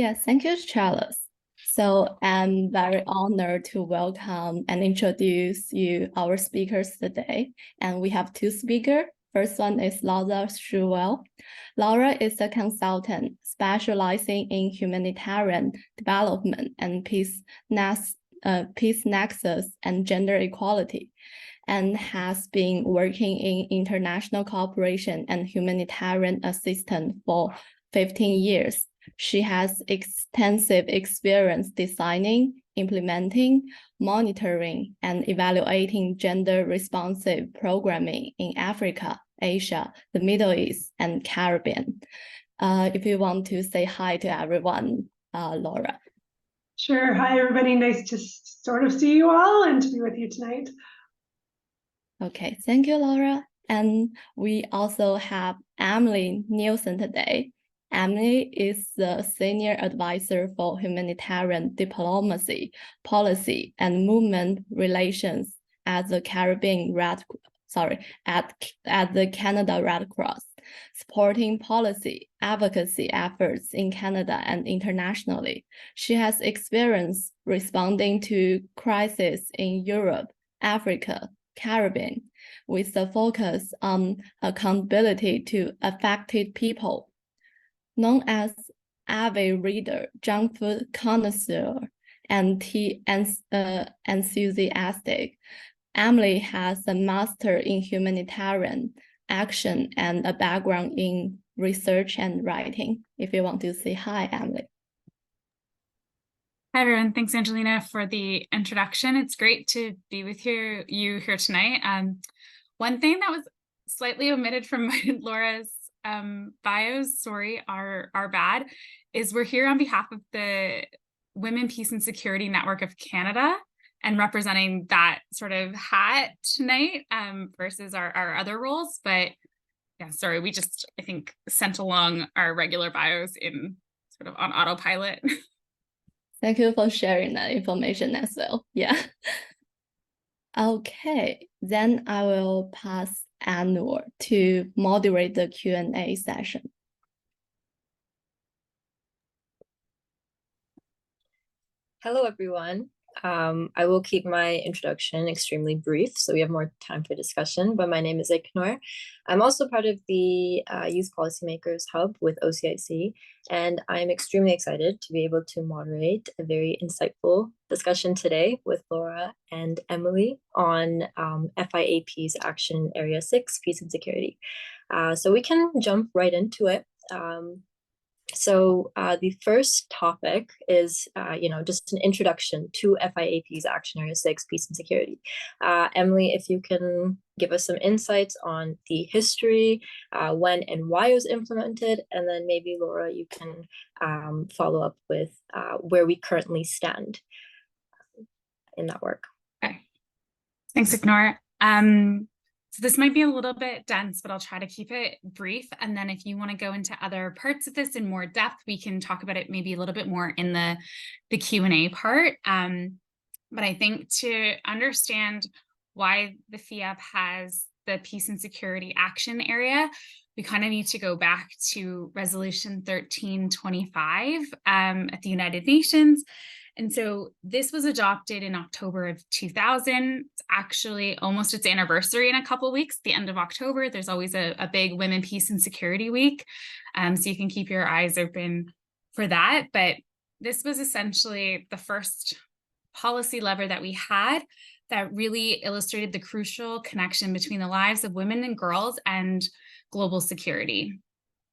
Yes, thank you, Charles. So I'm very honored to welcome and introduce you our speakers today. And we have two speakers. First one is Laura Sewell. Laura is a consultant specializing in humanitarian development and peace nexus and gender equality, and has been working in international cooperation and humanitarian assistance for 15 years. She has extensive experience designing, implementing, monitoring, and evaluating gender-responsive programming in Africa, Asia, the Middle East, and Caribbean. If you want to say hi to everyone, Laura. Sure. Hi, everybody. Nice to sort of see you all and to be with you tonight. Okay, thank you, Laura. And we also have Emily Neilson today. Emily is the Senior Advisor for Humanitarian Diplomacy, Policy, and Movement Relations at the at the Canada Red Cross, supporting policy advocacy efforts in Canada and internationally. She has experience responding to crises in Europe, Africa, Caribbean, with a focus on accountability to affected people. Known as avid reader, junk food connoisseur, and tea enthusiastic, Emily has a master in humanitarian action and a background in research and writing. If you want to say hi, Emily. Hi, everyone. Thanks, Angelina, for the introduction. It's great to be with you here tonight. One thing that was slightly omitted from Laura's bios, sorry, our bad, is we're here on behalf of the Women, Peace and Security Network of Canada and representing that sort of hat tonight versus our other roles. But yeah, sorry, we just, I think, sent along our regular bios in sort of on autopilot. Thank you for sharing that information as well. Yeah. Okay, then I will pass Anwar to moderate the Q&A session. Hello, everyone. I will keep my introduction extremely brief so we have more time for discussion, but my name is Iknor. I'm also part of the Youth Policymakers Hub with OCIC, and I'm extremely excited to be able to moderate a very insightful discussion today with Laura and Emily on FIAP's Action Area 6, Peace and Security. So we can jump right into it. So the first topic is, just an introduction to FIAP's Action Area 6, Peace and Security. Emily, if you can give us some insights on the history, when and why it was implemented, and then maybe Laura, you can follow up with where we currently stand in that work. Okay. Thanks, Ignore. So this might be a little bit dense, but I'll try to keep it brief. And then if you want to go into other parts of this in more depth, we can talk about it maybe a little bit more in the Q&A part. But I think to understand why the FIAP has the Peace and Security Action Area, we kind of need to go back to Resolution 1325 at the United Nations. And so this was adopted in October of 2000. It's actually almost its anniversary in a couple of weeks, the end of October. There's always a big Women, Peace and Security Week. So you can keep your eyes open for that. But this was essentially the first policy lever that we had that really illustrated the crucial connection between the lives of women and girls and global security.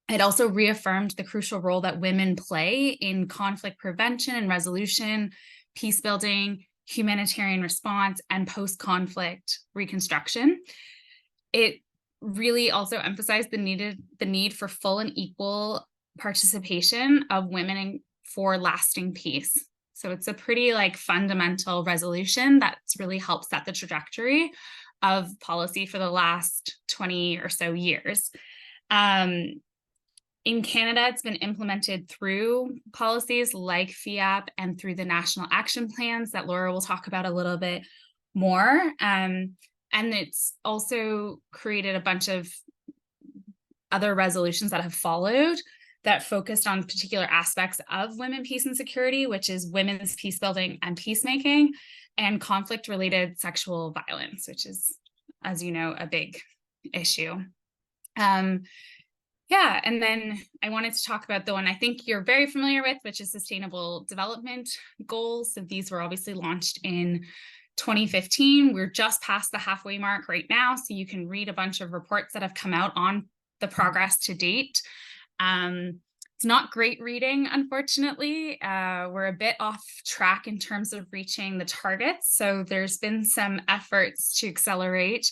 It also reaffirmed the crucial role that women play in conflict prevention and resolution, peace building, humanitarian response, and post-conflict reconstruction. It really also emphasized the need for full and equal participation of women for lasting peace. So it's a pretty fundamental resolution that's really helped set the trajectory of policy for the last 20 or so years. In Canada, it's been implemented through policies like FIAP and through the national action plans that Laura will talk about a little bit more. And it's also created a bunch of other resolutions that have followed that focused on particular aspects of women, peace, and security, which is women's peace building and peacemaking, and conflict-related sexual violence, which is, as you know, a big issue. Yeah, and then I wanted to talk about the one I think you're very familiar with, which is Sustainable Development Goals. So these were obviously launched in 2015. We're just past the halfway mark right now, so you can read a bunch of reports that have come out on the progress to date. It's not great reading, unfortunately. We're a bit off track in terms of reaching the targets. So there's been some efforts to accelerate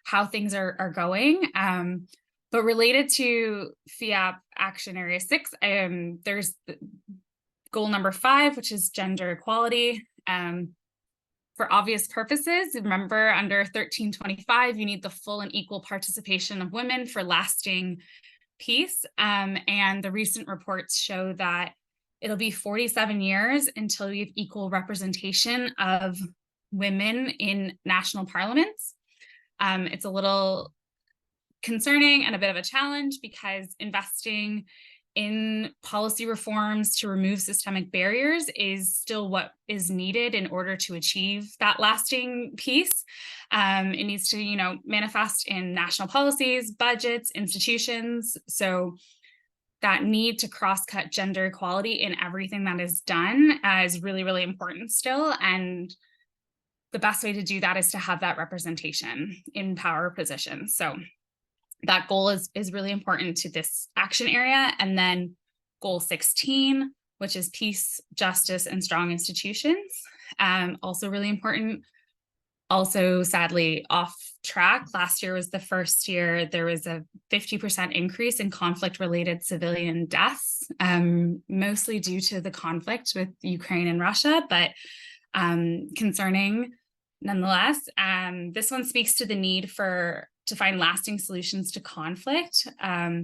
how things are going. But related to FIAP Action Area 6, there's goal number 5, which is gender equality. For obvious purposes, remember under 1325, you need the full and equal participation of women for lasting peace. And the recent reports show that it'll be 47 years until we have equal representation of women in national parliaments. It's a little concerning and a bit of a challenge because investing in policy reforms to remove systemic barriers is still what is needed in order to achieve that lasting peace. It needs to, manifest in national policies, budgets, institutions. So that need to cross-cut gender equality in everything that is done is really, really important still. And the best way to do that is to have that representation in power positions. So that goal is really important to this action area. And then goal 16, which is peace, justice, and strong institutions, also really important. Also, sadly, off track. Last year was the first year there was a 50% increase in conflict-related civilian deaths, mostly due to the conflict with Ukraine and Russia, but concerning nonetheless. This one speaks to the need to find lasting solutions to conflict. I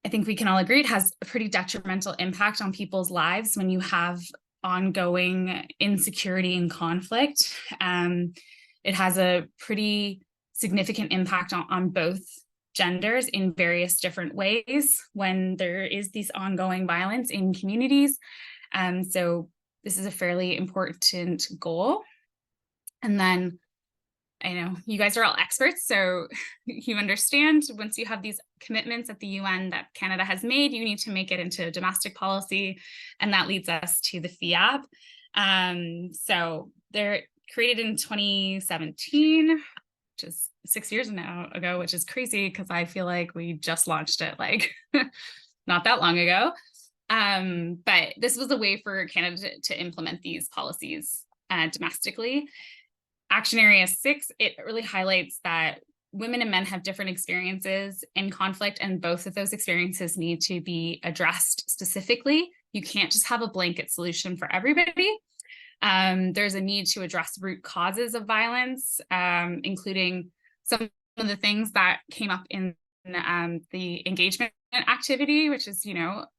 think we can all agree it has a pretty detrimental impact on people's lives when you have ongoing insecurity and conflict. It has a pretty significant impact on both genders in various different ways when there is this ongoing violence in communities. So this is a fairly important goal. And then I know you guys are all experts, so you understand once you have these commitments at the UN that Canada has made, you need to make it into domestic policy, and that leads us to the FIAP. So they're created in 2017, which is 6 years ago, which is crazy because I feel like we just launched it like not that long ago. But this was a way for Canada to implement these policies domestically. Action Area 6, it really highlights that women and men have different experiences in conflict, and both of those experiences need to be addressed specifically. You can't just have a blanket solution for everybody. There's a need to address root causes of violence, including some of the things that came up in the engagement activity, which is,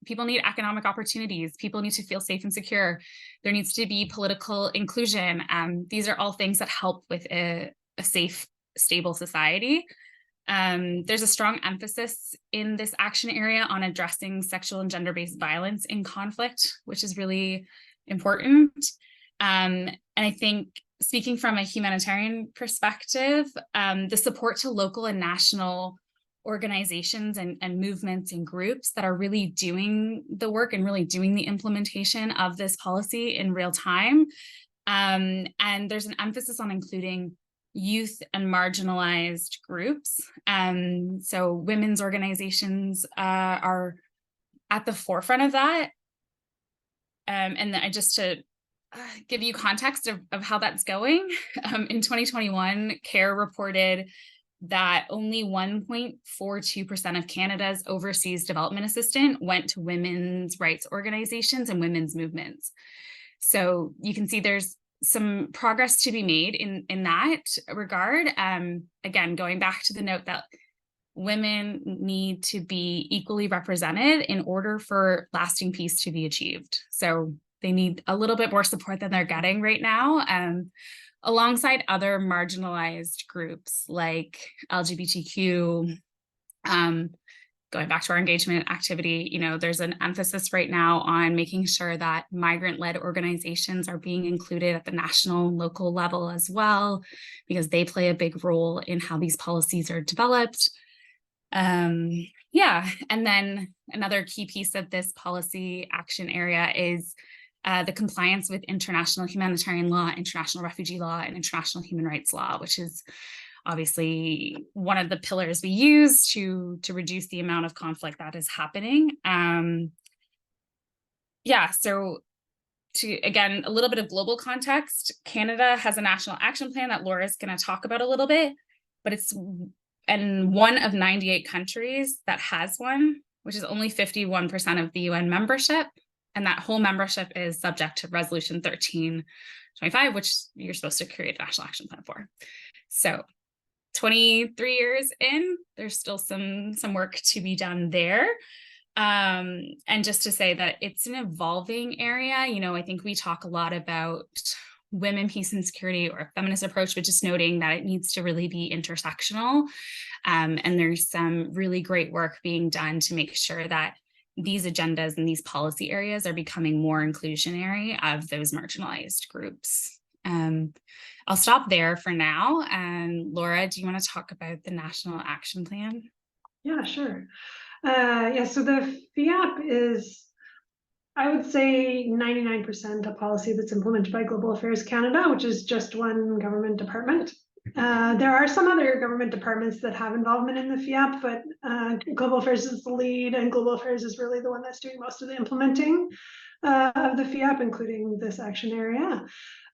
people need economic opportunities. People need to feel safe and secure. There needs to be political inclusion. These are all things that help with a safe, stable society. There's a strong emphasis in this action area on addressing sexual and gender-based violence in conflict, which is really important. And I think speaking from a humanitarian perspective, the support to local and national organizations and movements and groups that are really doing the work and really doing the implementation of this policy in real time. And there's an emphasis on including youth and marginalized groups. So women's organizations are at the forefront of that. And just to give you context of how that's going, in 2021, CARE reported that only 1.42% of Canada's overseas development assistance went to women's rights organizations and women's movements. So you can see there's some progress to be made in that regard. Again, going back to the note that women need to be equally represented in order for lasting peace to be achieved. So they need a little bit more support than they're getting right now. Alongside other marginalized groups like LGBTQ, going back to our engagement activity, there's an emphasis right now on making sure that migrant-led organizations are being included at the national and local level as well, because they play a big role in how these policies are developed. Yeah, and then another key piece of this policy action area is the compliance with international humanitarian law, international refugee law, and international human rights law, which is obviously one of the pillars we use to reduce the amount of conflict that is happening. Yeah, so again, a little bit of global context, Canada has a national action plan that Laura's going to talk about a little bit, but it's one of 98 countries that has one, which is only 51% of the UN membership. And that whole membership is subject to Resolution 1325, which you're supposed to create a national action plan for. So 23 years in, there's still some work to be done there. And just to say that it's an evolving area, I think we talk a lot about women, peace, and security, or a feminist approach, but just noting that it needs to really be intersectional. And there's some really great work being done to make sure that these agendas and these policy areas are becoming more inclusionary of those marginalized groups. I'll stop there for now. And Laura, do you want to talk about the National Action Plan? Yeah, sure. So the FIAP is, I would say, 99% a policy that's implemented by Global Affairs Canada, which is just one government department. There are some other government departments that have involvement in the FIAP, but Global Affairs is the lead, and Global Affairs is really the one that's doing most of the implementing of the FIAP, including this action area.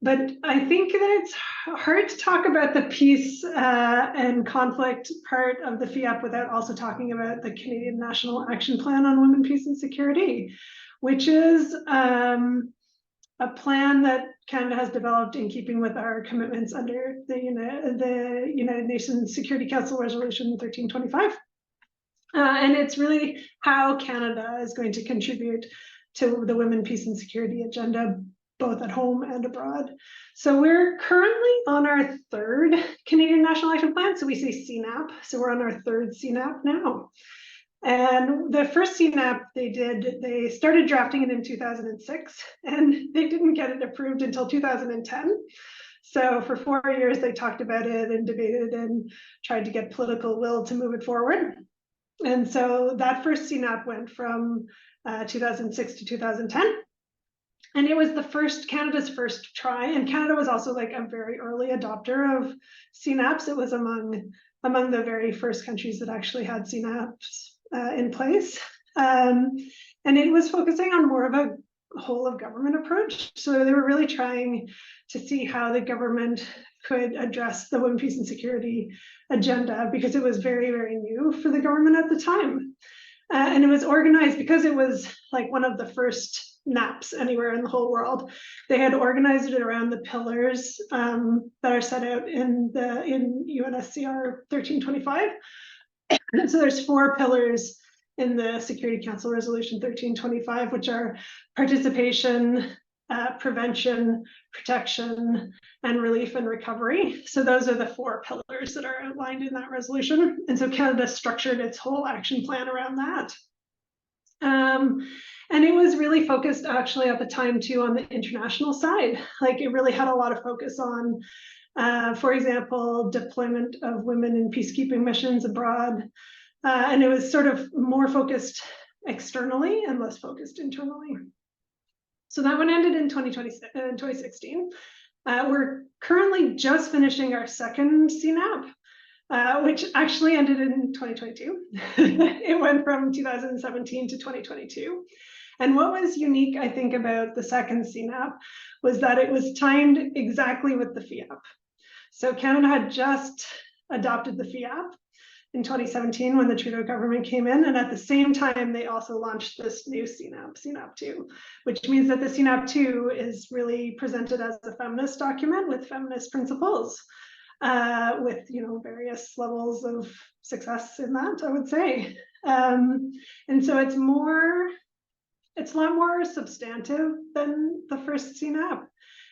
But I think that it's hard to talk about the peace and conflict part of the FIAP without also talking about the Canadian National Action Plan on Women, Peace and Security, which is a plan that Canada has developed in keeping with our commitments under the United Nations Security Council Resolution 1325. And it's really how Canada is going to contribute to the Women, Peace and Security agenda, both at home and abroad. So we're currently on our third Canadian National Action Plan. So we say CNAP. So we're on our third CNAP now. And the first CNAP they started drafting it in 2006, and they didn't get it approved until 2010. So for 4 years, they talked about it and debated and tried to get political will to move it forward. And so that first CNAP went from 2006 to 2010. And it was Canada's first try. And Canada was also like a very early adopter of CNAPs. It was among the very first countries that actually had CNAPs in place. And it was focusing on more of a whole of government approach. So they were really trying to see how the government could address the women, peace and security agenda, because it was very, very new for the government at the time. And it was organized because it was like one of the first NAPs anywhere in the whole world. They had organized it around the pillars that are set out in UNSCR 1325. So there's 4 pillars in the Security Council Resolution 1325, which are participation, prevention, protection, and relief and recovery. So those are the 4 pillars that are outlined in that resolution. And so Canada structured its whole action plan around that. And it was really focused actually at the time too on the international side. Like it really had a lot of focus on, for example, deployment of women in peacekeeping missions abroad. And it was sort of more focused externally and less focused internally. So that one ended in 2016. We're currently just finishing our second CNAP, which actually ended in 2022. It went from 2017 to 2022. And what was unique, I think, about the second CNAP was that it was timed exactly with the FIAP. So Canada had just adopted the FIAP in 2017 when the Trudeau government came in, and at the same time they also launched this new CNAP 2, which means that the CNAP 2 is really presented as a feminist document with feminist principles, with various levels of success in that, I would say. And so it's a lot more substantive than the first CNAP,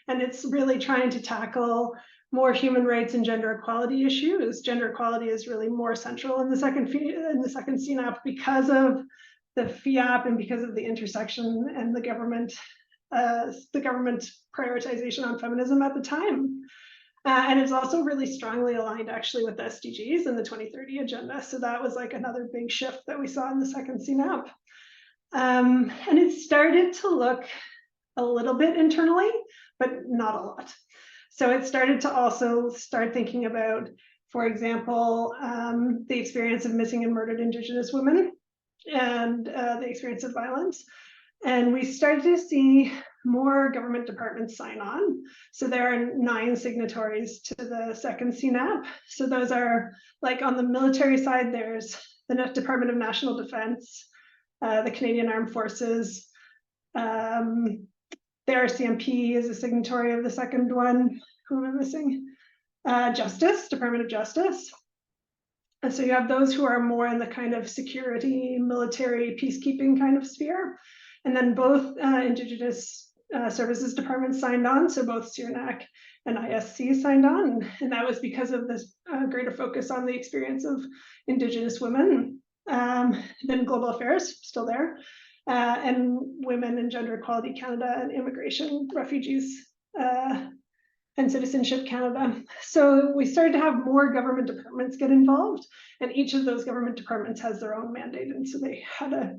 and it's really trying to tackle more human rights and gender equality issues. Gender equality is really more central in the second CNAP because of the FIAP and because of the intersection and the government prioritization on feminism at the time. And it's also really strongly aligned actually with the SDGs and the 2030 agenda. So that was like another big shift that we saw in the second CNAP. And it started to look a little bit internally, but not a lot. So it started to also start thinking about, for example, the experience of missing and murdered Indigenous women and the experience of violence. And we started to see more government departments sign on. So there are 9 signatories to the second CNAP. So those are like on the military side, there's the Department of National Defense, the Canadian Armed Forces, the RCMP is a signatory of the second one. Who am I missing? Justice, Department of Justice. And so you have those who are more in the kind of security, military, peacekeeping kind of sphere. And then both Indigenous services departments signed on. So both CIRNAC and ISC signed on. And that was because of this greater focus on the experience of Indigenous women. Then Global Affairs, still there. And Women and Gender Equality Canada and Immigration, Refugees, and Citizenship Canada. So we started to have more government departments get involved, and each of those government departments has their own mandate. And so they had a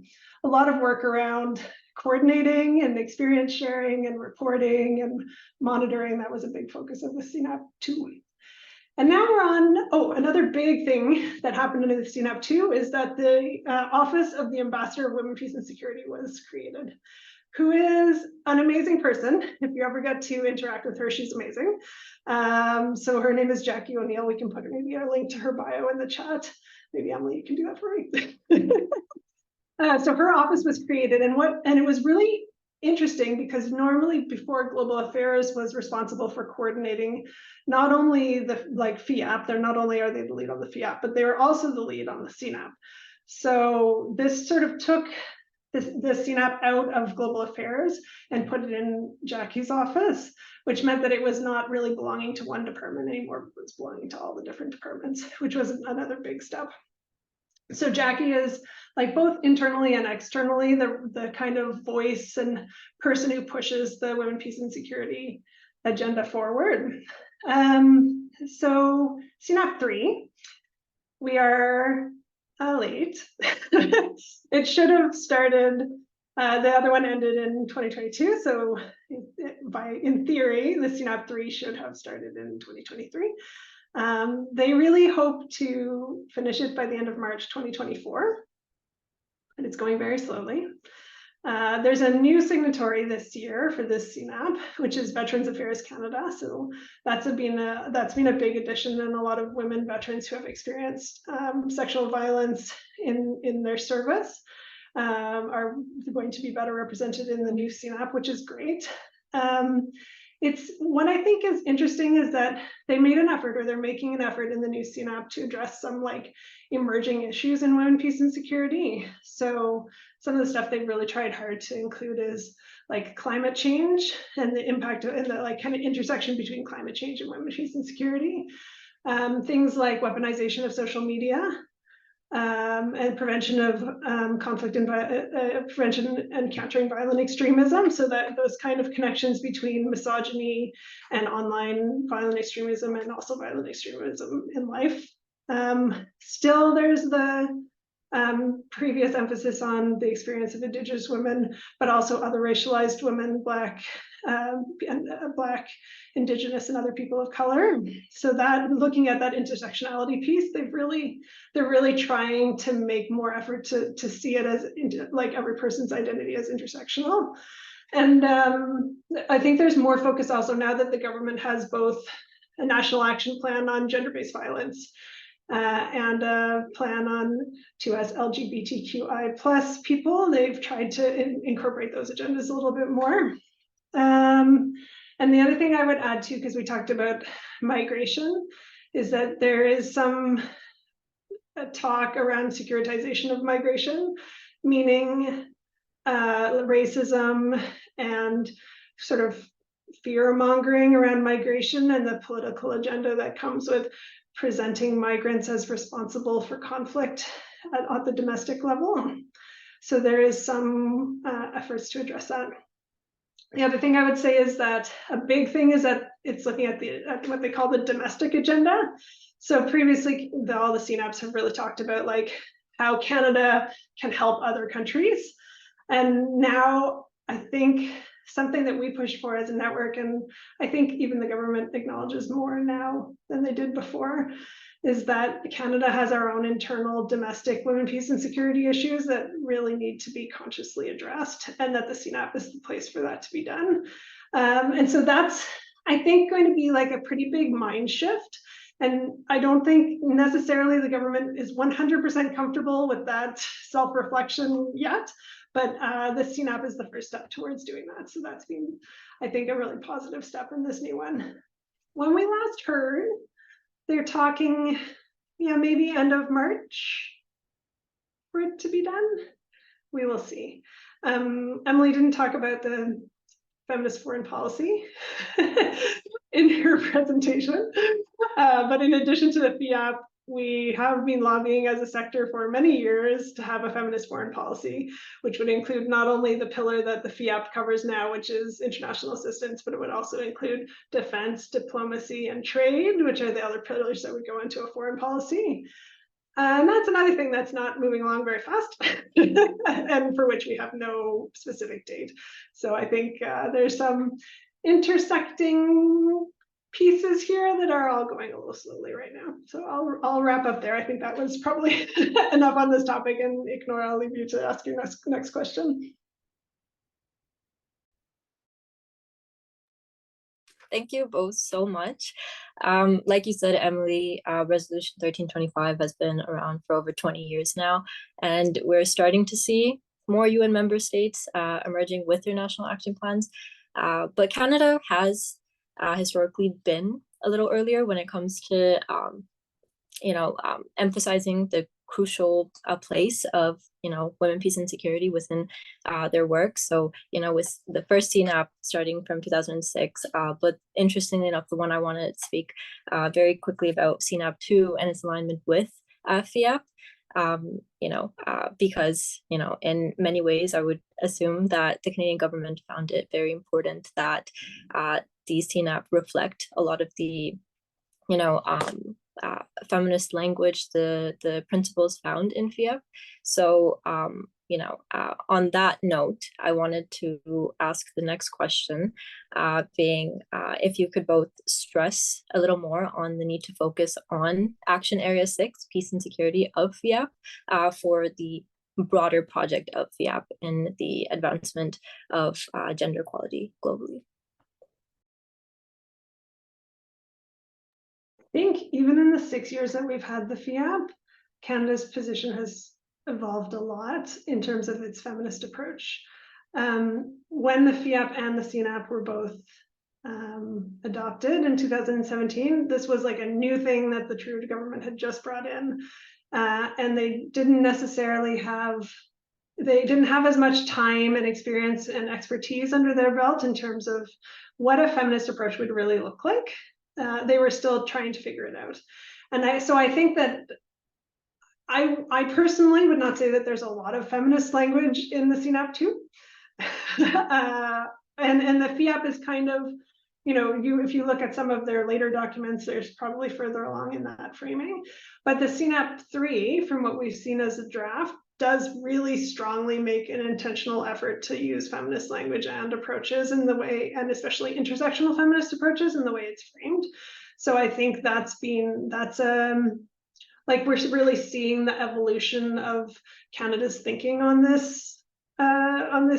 lot of work around coordinating and experience sharing and reporting and monitoring. That was a big focus of the CNAP 2. And now we're on, another big thing that happened in the CNAP 2 is that the Office of the Ambassador of Women, Peace and Security was created, who is an amazing person. If you ever get to interact with her, she's amazing. So her name is Jackie O'Neill. We can put maybe a link to her bio in the chat. Maybe Emily, you can do that for me. So her office was created, and it was really interesting because normally before Global Affairs was responsible for coordinating not only the FIAP, not only are they the lead on the FIAP, but they were also the lead on the CNAP. So this sort of took the CNAP out of Global Affairs and put it in Jackie's office, which meant that it was not really belonging to one department anymore, but was belonging to all the different departments, which was another big step. So Jackie is like both internally and externally the kind of voice and person who pushes the women, peace and security agenda forward. So CNAP 3, we are late. It should have started, the other one ended in 2022. So in theory, the CNAP 3 should have started in 2023. They really hope to finish it by the end of March 2024, and it's going very slowly. There's a new signatory this year for this CNAP, which is Veterans Affairs Canada. So that's been a big addition, and a lot of women veterans who have experienced sexual violence in their service are going to be better represented in the new CNAP, which is great. It's what I think is interesting is that they made an effort, or they're making an effort in the new CNAP to address some like emerging issues in women, peace and security. So some of the stuff they've really tried hard to include is like climate change and the impact and the like kind of intersection between climate change and women, peace and security. Things like weaponization of social media. And prevention of conflict and prevention and countering violent extremism, so that those kind of connections between misogyny and online violent extremism and also violent extremism in life. Still, there's the previous emphasis on the experience of Indigenous women, but also other racialized women, Black, Indigenous, and other people of color. So that looking at that intersectionality piece, they're really trying to make more effort to see it as like every person's identity as intersectional. And I think there's more focus also now that the government has both a national action plan on gender-based violence and a plan on to us LGBTQI plus people. They've tried to incorporate those agendas a little bit more. And the other thing I would add too, because we talked about migration, is that there is some talk around securitization of migration, meaning racism and sort of fear mongering around migration and the political agenda that comes with presenting migrants as responsible for conflict at the domestic level. So there is some efforts to address that. The other thing I would say is that a big thing is that it's looking at what they call the domestic agenda. So previously, all the CNAPs have really talked about like how Canada can help other countries. And now I think something that we push for as a network, and I think even the government acknowledges more now than they did before, is that Canada has our own internal domestic women, peace, and security issues that really need to be consciously addressed, and that the CNAP is the place for that to be done. And so that's, I think, going to be like a pretty big mind shift. And I don't think necessarily the government is 100% comfortable with that self-reflection yet, but the CNAP is the first step towards doing that. So that's been, I think, a really positive step in this new one. When we last heard, they're talking, yeah, maybe end of March for it to be done. We will see. Emily didn't talk about the feminist foreign policy in her presentation, but in addition to the FIAP, we have been lobbying as a sector for many years to have a feminist foreign policy, which would include not only the pillar that the FIAP covers now, which is international assistance, but it would also include defense, diplomacy, and trade, which are the other pillars that would go into a foreign policy. And that's another thing that's not moving along very fast and for which we have no specific date. So I think there's some intersecting pieces here that are all going a little slowly right now. So I'll wrap up there. I think that was probably enough on this topic, and Ignore, I'll leave you to ask your next question. Thank you both so much. Like you said, Emily, Resolution 1325 has been around for over 20 years now, and we're starting to see more UN member states emerging with their national action plans. But Canada has historically been a little earlier when it comes to, emphasizing the crucial place of, women, peace, and security within their work. So, with the first CNAP starting from 2006, but interestingly enough, the one I want to speak very quickly about, CNAP 2 and its alignment with FIAP, because, in many ways, I would assume that the Canadian government found it very important that these CNAP reflect a lot of the, feminist language, the principles found in FIAP. So, on that note, I wanted to ask the next question, being if you could both stress a little more on the need to focus on Action Area 6, Peace and Security of FIAP, for the broader project of FIAP in the advancement of gender equality globally. I think even in the 6 years that we've had the FIAP, Canada's position has evolved a lot in terms of its feminist approach. When the FIAP and the CNAP were both adopted in 2017, this was like a new thing that the Trudeau government had just brought in, and they didn't have as much time and experience and expertise under their belt in terms of what a feminist approach would really look like. They were still trying to figure it out. And so I think that I personally would not say that there's a lot of feminist language in the CNAP too. And the FIAP is kind of, if you look at some of their later documents, there's probably further along in that framing. But the CNAP 3, from what we've seen as a draft, does really strongly make an intentional effort to use feminist language and approaches in the way, and especially intersectional feminist approaches in the way it's framed. So I think like we're really seeing the evolution of Canada's thinking on this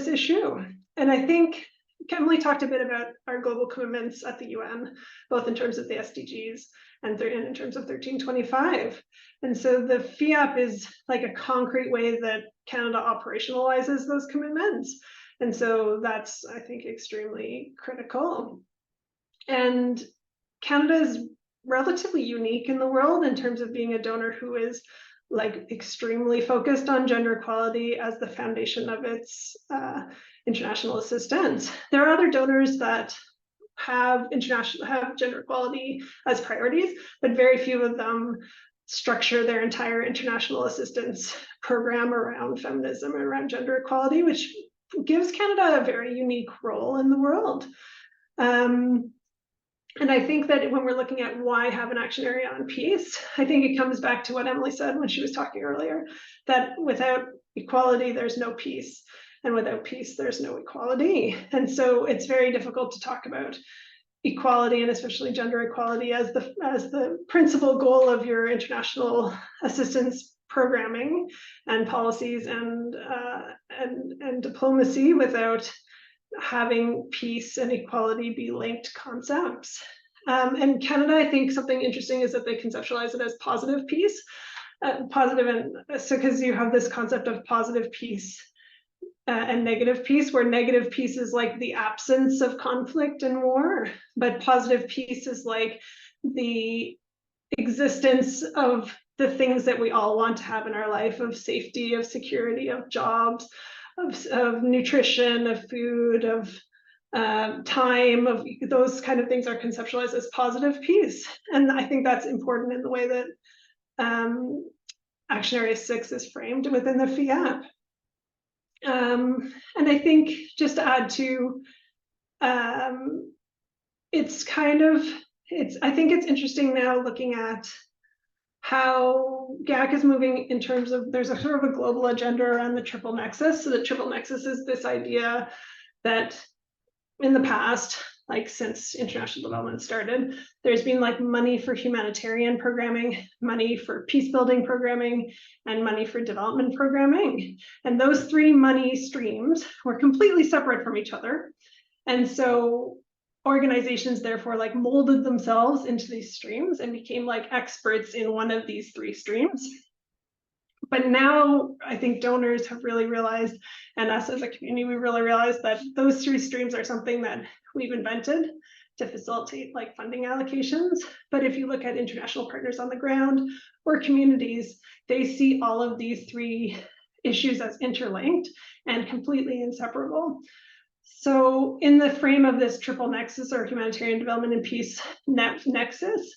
issue. And I think Emily talked a bit about our global commitments at the UN, both in terms of the SDGs and in terms of 1325. And so the FIAP is like a concrete way that Canada operationalizes those commitments. And so that's, I think, extremely critical. And Canada is relatively unique in the world in terms of being a donor who is like extremely focused on gender equality as the foundation of its international assistance. There are other donors that have gender equality as priorities, but very few of them structure their entire international assistance program around feminism and around gender equality, which gives Canada a very unique role in the world. And I think that when we're looking at why have an action area on peace, I think it comes back to what Emily said when she was talking earlier, that without equality, there's no peace. And without peace, there's no equality. And so it's very difficult to talk about equality, and especially gender equality, as the principal goal of your international assistance programming and policies and diplomacy without having peace and equality be linked concepts. And Canada, I think something interesting is that they conceptualize it as positive peace, and so because you have this concept of positive peace and negative peace, where negative peace is like the absence of conflict and war, but positive peace is like the existence of the things that we all want to have in our life, of safety, of security, of jobs, of nutrition, of food, of time, of those kind of things are conceptualized as positive peace. And I think that's important in the way that Action Area 6 is framed within the FIAP. And I think just to add to, I think it's interesting now looking at how GAC is moving in terms of, there's a sort of a global agenda around the triple nexus. So the triple nexus is this idea that in the past, like since international development started, there's been like money for humanitarian programming, money for peace building programming, and money for development programming. And those three money streams were completely separate from each other. And so organizations therefore like molded themselves into these streams and became like experts in one of these three streams. But now I think donors have really realized, and us as a community, we really realized that those three streams are something that we've invented to facilitate like funding allocations. But if you look at international partners on the ground or communities, they see all of these three issues as interlinked and completely inseparable. So in the frame of this triple nexus, or humanitarian development and peace nexus,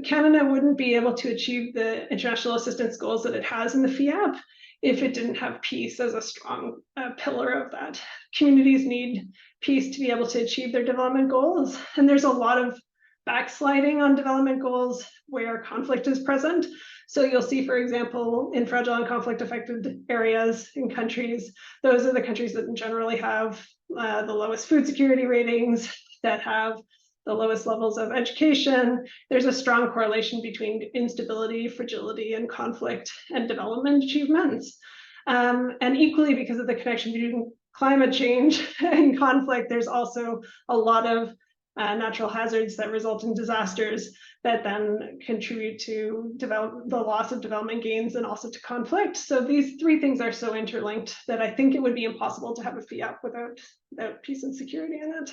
Canada wouldn't be able to achieve the international assistance goals that it has in the FIAP if it didn't have peace as a strong pillar of that. Communities need peace to be able to achieve their development goals. And there's a lot of backsliding on development goals where conflict is present. So you'll see, for example, in fragile and conflict affected areas in countries, those are the countries that generally have the lowest food security ratings, that have the lowest levels of education. There's a strong correlation between instability, fragility, and conflict and development achievements. And equally, because of the connection between climate change and conflict, there's also a lot of natural hazards that result in disasters that then contribute to the loss of development gains and also to conflict. So these three things are so interlinked that I think it would be impossible to have a FIAP without peace and security in it.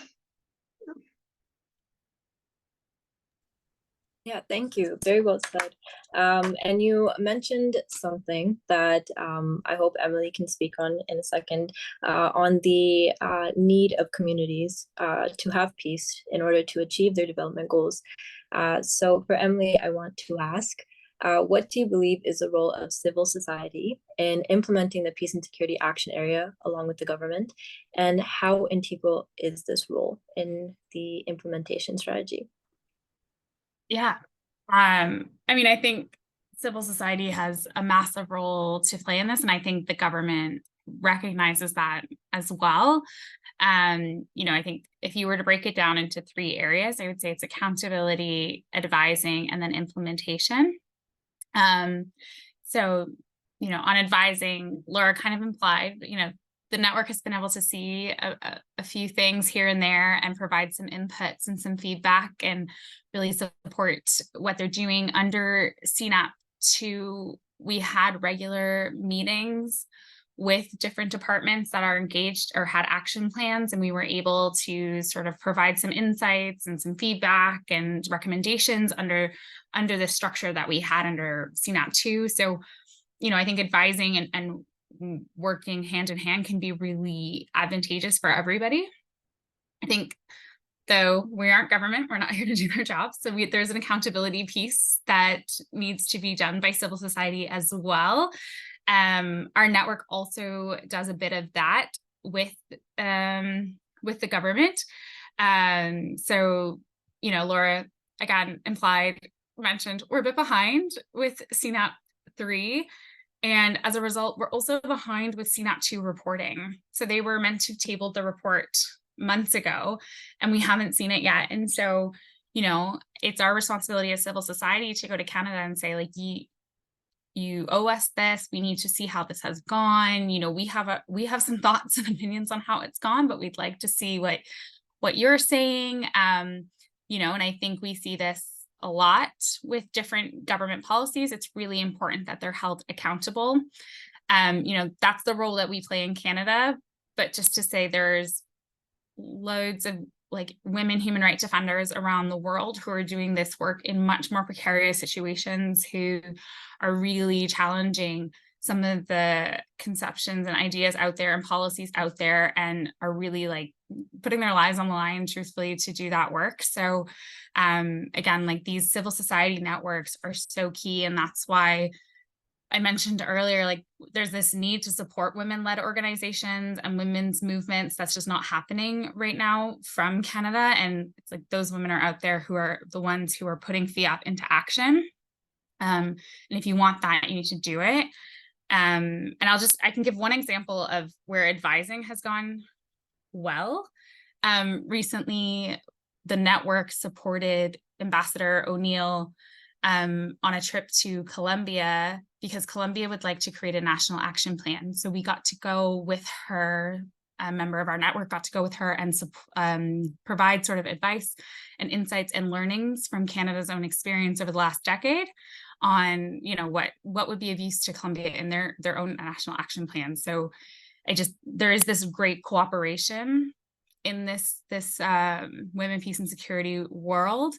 Yeah, thank you. Very well said. And you mentioned something that I hope Emily can speak on in a second, on the need of communities to have peace in order to achieve their development goals. So for Emily, I want to ask, what do you believe is the role of civil society in implementing the Peace and Security Action Area along with the government? And how integral is this role in the implementation strategy? Yeah. I mean, I think civil society has a massive role to play in this, and I think the government recognizes that as well. You know, I think if you were to break it down into three areas, I would say it's accountability, advising, and then implementation. So, you know, on advising, Laura kind of implied, you know, the network has been able to see a few things here and there and provide some inputs and some feedback and really support what they're doing. Under CNAP 2, we had regular meetings with different departments that are engaged or had action plans, and we were able to sort of provide some insights and some feedback and recommendations under the structure that we had under CNAP 2. So, you know, I think advising and working hand in hand can be really advantageous for everybody. I think though we aren't government, we're not here to do our jobs. So there's an accountability piece that needs to be done by civil society as well. Our network also does a bit of that with the government. So, you know, Laura, again, mentioned we're a bit behind with CNAP 3. And as a result, we're also behind with CNAP 2 reporting. So they were meant to table the report months ago, and we haven't seen it yet. And so, you know, it's our responsibility as civil society to go to Canada and say, like, you owe us this. We need to see how this has gone. You know, we have some thoughts and opinions on how it's gone, but we'd like to see what you're saying. You know, and I think we see this a lot with different government policies. It's really important that they're held accountable. You know, that's the role that we play in Canada. But just to say, there's loads of like women human rights defenders around the world who are doing this work in much more precarious situations, who are really challenging some of the conceptions and ideas out there and policies out there, and are really like putting their lives on the line, truthfully, to do that work. So again, like, these civil society networks are so key. And that's why I mentioned earlier, like, there's this need to support women-led organizations and women's movements that's just not happening right now from Canada. And it's like those women are out there who are the ones who are putting FIAP into action. And if you want that, you need to do it. And I can give one example of where advising has gone well. Recently, the network supported Ambassador O'Neill on a trip to Colombia, because Colombia would like to create a national action plan. So we got to go with her, a member of our network got to go with her and provide sort of advice and insights and learnings from Canada's own experience over the last decade on, you know, what would be of use to Colombia in their own national action plan. So there is this great cooperation in this women, peace and security world.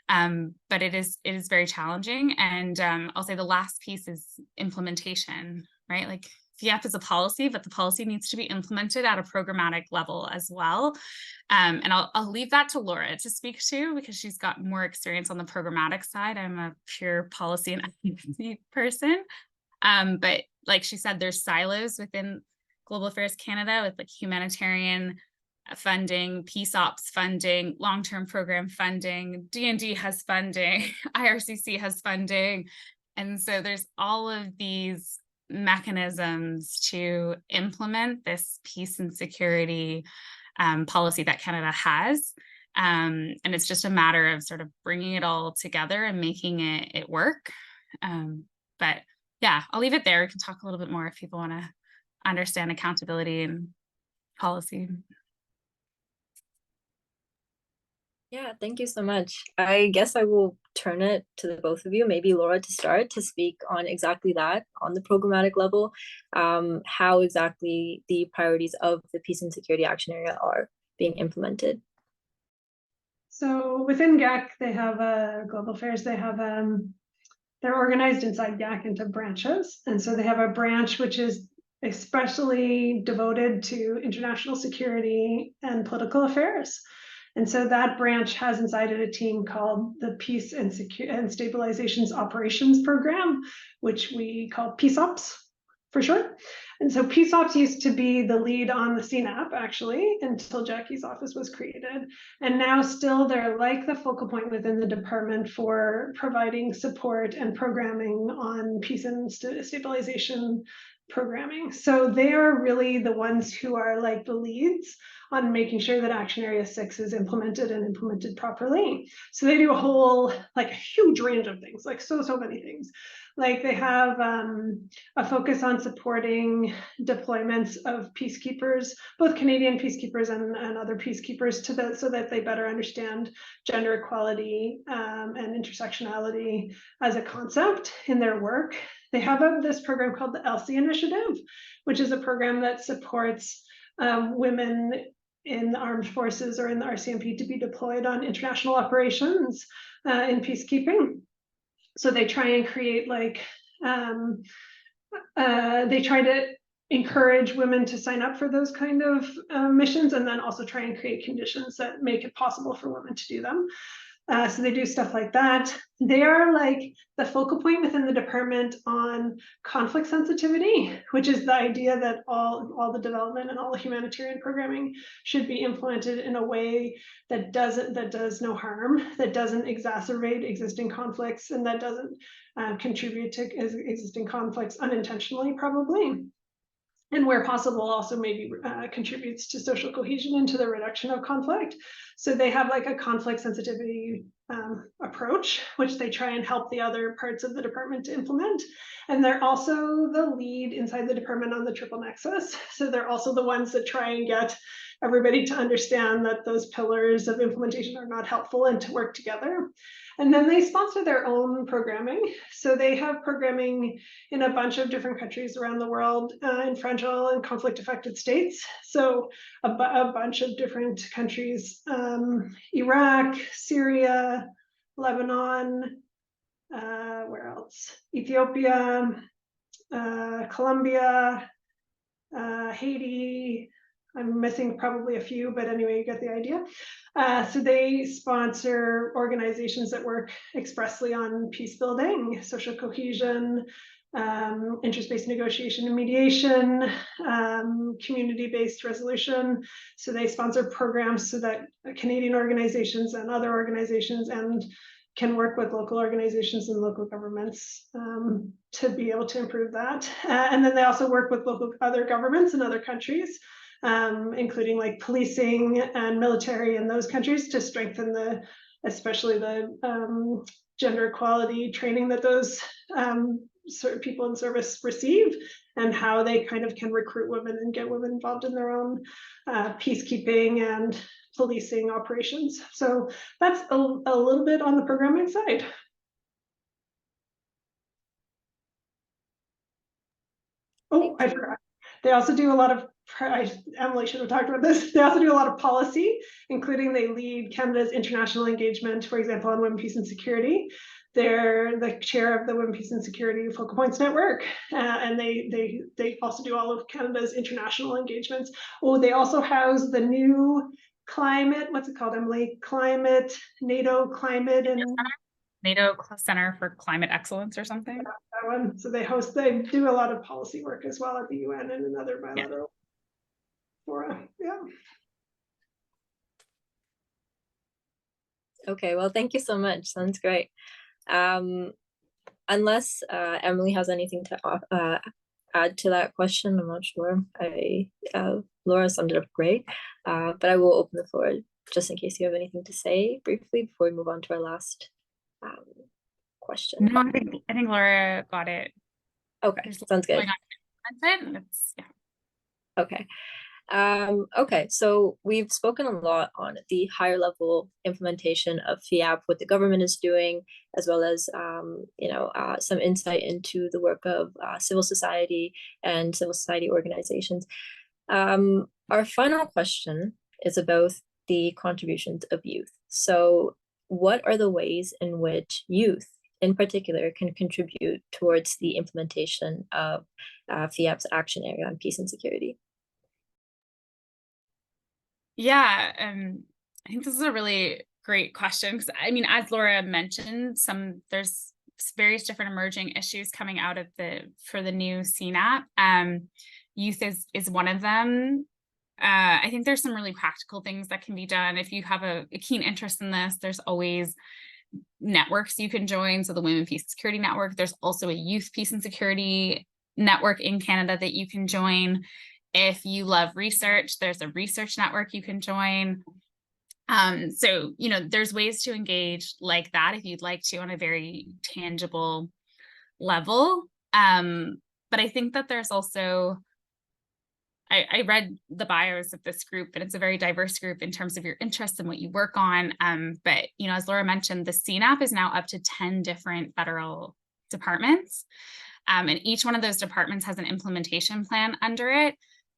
But it is very challenging. And I'll say the last piece is implementation, right? Like, FIAP is a policy, but the policy needs to be implemented at a programmatic level as well. And I'll leave that to Laura to speak to, because she's got more experience on the programmatic side. I'm a pure policy and advocacy person. But like she said, there's silos within Global Affairs Canada with like humanitarian funding, peace ops funding, long-term program funding, D&D has funding, IRCC has funding. And so there's all of these mechanisms to implement this peace and security policy that Canada has. And it's just a matter of sort of bringing it all together and making it work. But yeah, I'll leave it there. We can talk a little bit more if people want to understand accountability and policy. Yeah, thank you so much. I guess I will turn it to the both of you, maybe Laura to start, to speak on exactly that, on the programmatic level, how exactly the priorities of the Peace and Security Action Area are being implemented. So within GAC, they have Global Affairs, they have, they're organized inside GAC into branches. And so they have a branch which is especially devoted to international security and political affairs. And so that branch has inside it a team called the Peace and Stabilizations Operations Program, which we call Peace Ops for short. And so Peace Ops used to be the lead on the CNAP, actually, until Jackie's office was created. And now still they're like the focal point within the department for providing support and programming on peace and stabilization programming. So they are really the ones who are like the leads on making sure that Action Area 6 is implemented and implemented properly. So they do a whole, like, a huge range of things, like so many things. Like they have a focus on supporting deployments of peacekeepers, both Canadian peacekeepers and other peacekeepers, so that they better understand gender equality and intersectionality as a concept in their work. They have this program called the ELSI Initiative, which is a program that supports women in the armed forces or in the RCMP to be deployed on international operations in peacekeeping. So they try and create like, they try to encourage women to sign up for those kind of missions, and then also try and create conditions that make it possible for women to do them. So they do stuff like that. They are like the focal point within the department on conflict sensitivity, which is the idea that all the development and all the humanitarian programming should be implemented in a way that does no harm, that doesn't exacerbate existing conflicts, and that doesn't contribute to existing conflicts unintentionally, probably. And where possible, also maybe contributes to social cohesion and to the reduction of conflict. So they have like a conflict sensitivity approach, which they try and help the other parts of the department to implement. And they're also the lead inside the department on the triple nexus. So they're also the ones that try and get everybody to understand that those pillars of implementation are not helpful and to work together. And then they sponsor their own programming. So they have programming in a bunch of different countries around the world, in fragile and conflict affected states. So a bunch of different countries, Iraq, Syria, Lebanon, where else? Ethiopia, Colombia, Haiti. I'm missing probably a few, but anyway, you get the idea. So they sponsor organizations that work expressly on peace building, social cohesion, interest-based negotiation and mediation, community-based resolution. So they sponsor programs so that Canadian organizations and other organizations and can work with local organizations and local governments to be able to improve that. And then they also work with other governments in other countries, including like policing and military in those countries, to strengthen especially the gender equality training that those sort of people in service receive, and how they kind of can recruit women and get women involved in their own peacekeeping and policing operations. So that's a little bit on the programming side. Oh, I forgot. They also do a lot of, Emily should have talked about this. They also do a lot of policy, including they lead Canada's international engagement, for example, on women, peace and security. They're the chair of the Women, Peace and Security Focal Points Network, and they also do all of Canada's international engagements. Oh, they also house the new climate, what's it called, Emily? NATO Climate and NATO Center for Climate Excellence or something. That one. So they do a lot of policy work as well at the UN and in other bilateral fora. Yeah. Okay, well, thank you so much. Sounds great. Unless Emily has anything to add to that question, I'm not sure. Laura summed it up great, but I will open the floor just in case you have anything to say briefly before we move on to our last question. No, I think Laura got it. Okay, sounds good. Yeah. Okay. Okay, so we've spoken a lot on the higher level implementation of FIAP, what the government is doing, as well as some insight into the work of civil society and civil society organizations. Our final question is about the contributions of youth. So what are the ways in which youth in particular can contribute towards the implementation of FIAP's action area on peace and security? Yeah, I think this is a really great question, because I mean, as Laura mentioned, there's various different emerging issues coming out of for the new CNAP. Youth is one of them. I think there's some really practical things that can be done. If you have a keen interest in this, there's always networks you can join. So the Women, Peace and Security Network, there's also a Youth Peace and Security Network in Canada that you can join. If you love research, there's a research network you can join. So, there's ways to engage like that if you'd like to on a very tangible level. But I think that there's also, I read the bios of this group, and it's a very diverse group in terms of your interests and what you work on. But, as Laura mentioned, the CNAP is now up to 10 different federal departments. And each one of those departments has an implementation plan under it.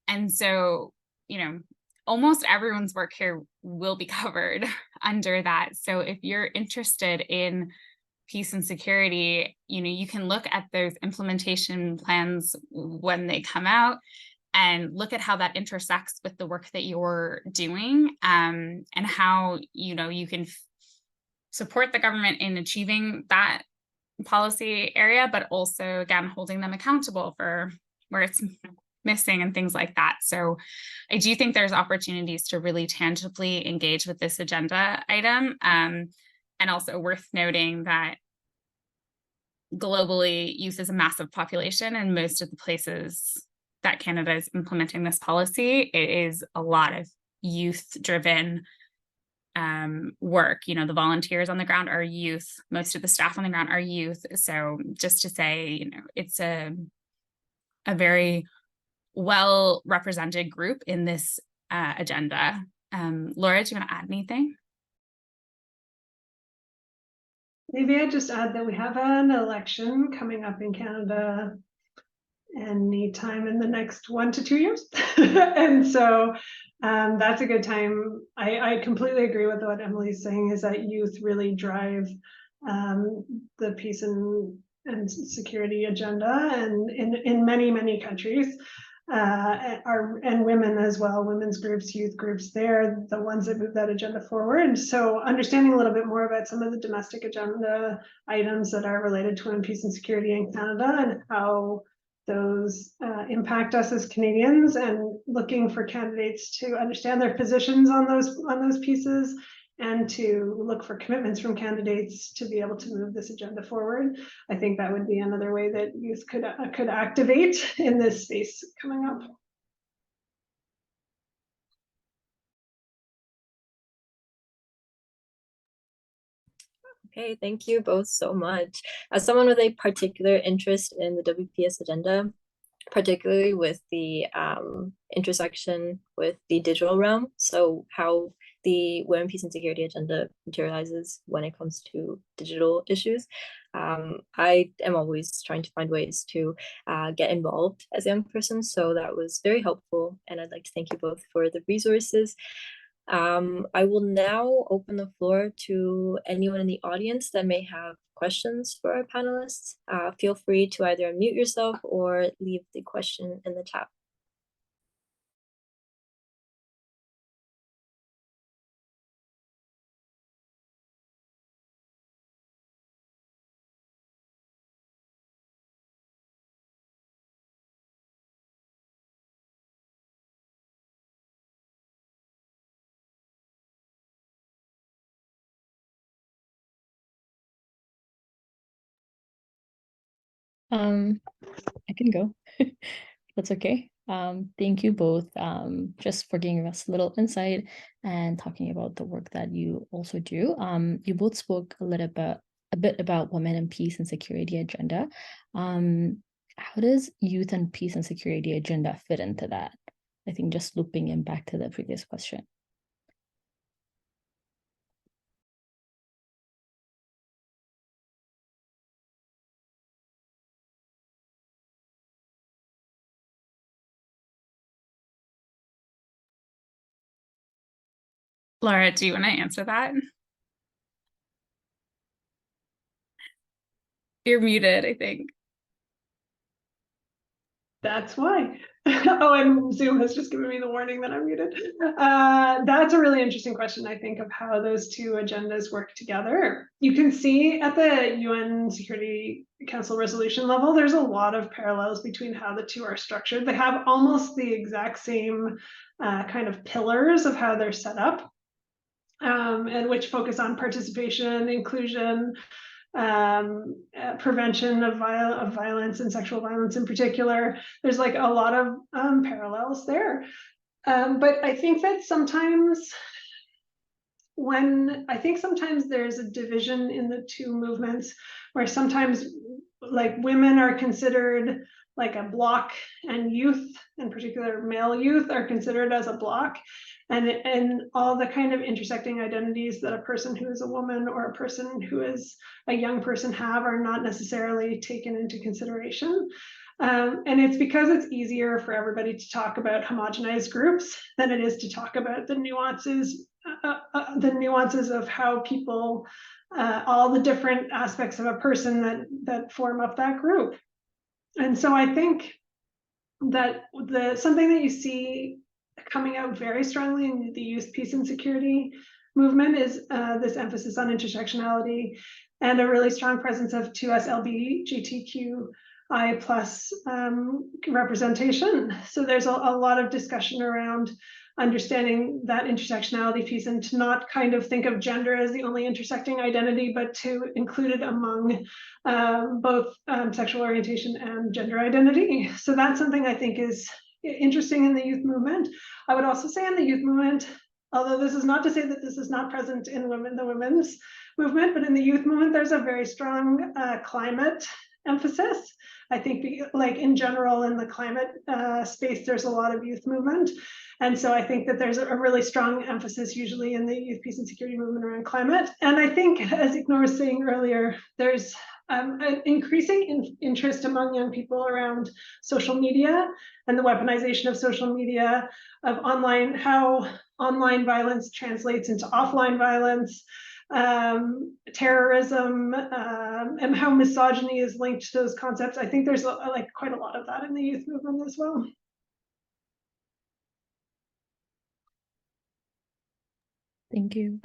And so, almost everyone's work here will be covered under that. So if you're interested in peace and security, you can look at those implementation plans when they come out and look at how that intersects with the work that you're doing, and how, you can support the government in achieving that policy area, but also, again, holding them accountable for where it's missing and things like that. So I do think there's opportunities to really tangibly engage with this agenda item. And also worth noting that globally, youth is a massive population, and most of the places that Canada is implementing this policy, it is a lot of youth-driven work. The volunteers on the ground are youth. Most of the staff on the ground are youth. So just to say, it's a very well represented group in this agenda. Laura, do you want to add anything? Maybe I just add that we have an election coming up in Canada anytime in the next 1 to 2 years. And so that's a good time. I completely agree with what Emily's saying, is that youth really drive the peace and security agenda, and in many countries. And women as well, women's groups, youth groups, they're the ones that move that agenda forward. So understanding a little bit more about some of the domestic agenda items that are related to women, peace and security in Canada, and how those impact us as Canadians, and looking for candidates to understand their positions on those pieces, and to look for commitments from candidates to be able to move this agenda forward. I think that would be another way that youth could activate in this space coming up. Okay, thank you both so much. As someone with a particular interest in the WPS agenda, particularly with the intersection with the digital realm, so how the women, peace and security agenda materializes when it comes to digital issues. I am always trying to find ways to get involved as a young person, so that was very helpful, and I'd like to thank you both for the resources. I will now open the floor to anyone in the audience that may have questions for our panelists. Feel free to either unmute yourself or leave the question in the chat. I can go. That's okay. Thank you both just for giving us a little insight and talking about the work that you also do. You both spoke a bit about women and peace and security agenda. How does youth and peace and security agenda fit into that? I think just looping in back to the previous question. Laura, do you want to answer that? You're muted, I think. That's why. Oh, and Zoom has just given me the warning that I'm muted. That's a really interesting question, I think, of how those two agendas work together. You can see at the UN Security Council resolution level, there's a lot of parallels between how the two are structured. They have almost the exact same kind of pillars of how they're set up, and which focus on participation, inclusion, prevention of violence and sexual violence in particular. There's like a lot of parallels there. But I think that sometimes there's a division in the two movements, where sometimes like women are considered like a block, and youth, in particular male youth, are considered as a block, and all the kind of intersecting identities that a person who is a woman or a person who is a young person have are not necessarily taken into consideration. And it's because it's easier for everybody to talk about homogenized groups than it is to talk about the nuances the nuances of how people, all the different aspects of a person that form up that group. And so I think that something that you see coming out very strongly in the youth, peace, and security movement is this emphasis on intersectionality and a really strong presence of 2S LGBTQI plus representation. So there's a lot of discussion around understanding that intersectionality piece, and to not kind of think of gender as the only intersecting identity, but to include it among both sexual orientation and gender identity. So that's something I think is interesting in the youth movement. I would also say in the youth movement, although this is not to say that this is not present in the women's movement, but in the youth movement, there's a very strong climate emphasis. I think like in general in the climate space, there's a lot of youth movement. And so I think that there's a really strong emphasis usually in the youth, peace, and security movement around climate. And I think, as Ignore was saying earlier, there's an increasing interest among young people around social media and the weaponization of social media, of online, how online violence translates into offline violence, terrorism, and how misogyny is linked to those concepts. I think there's like quite a lot of that in the youth movement as well. Thank you.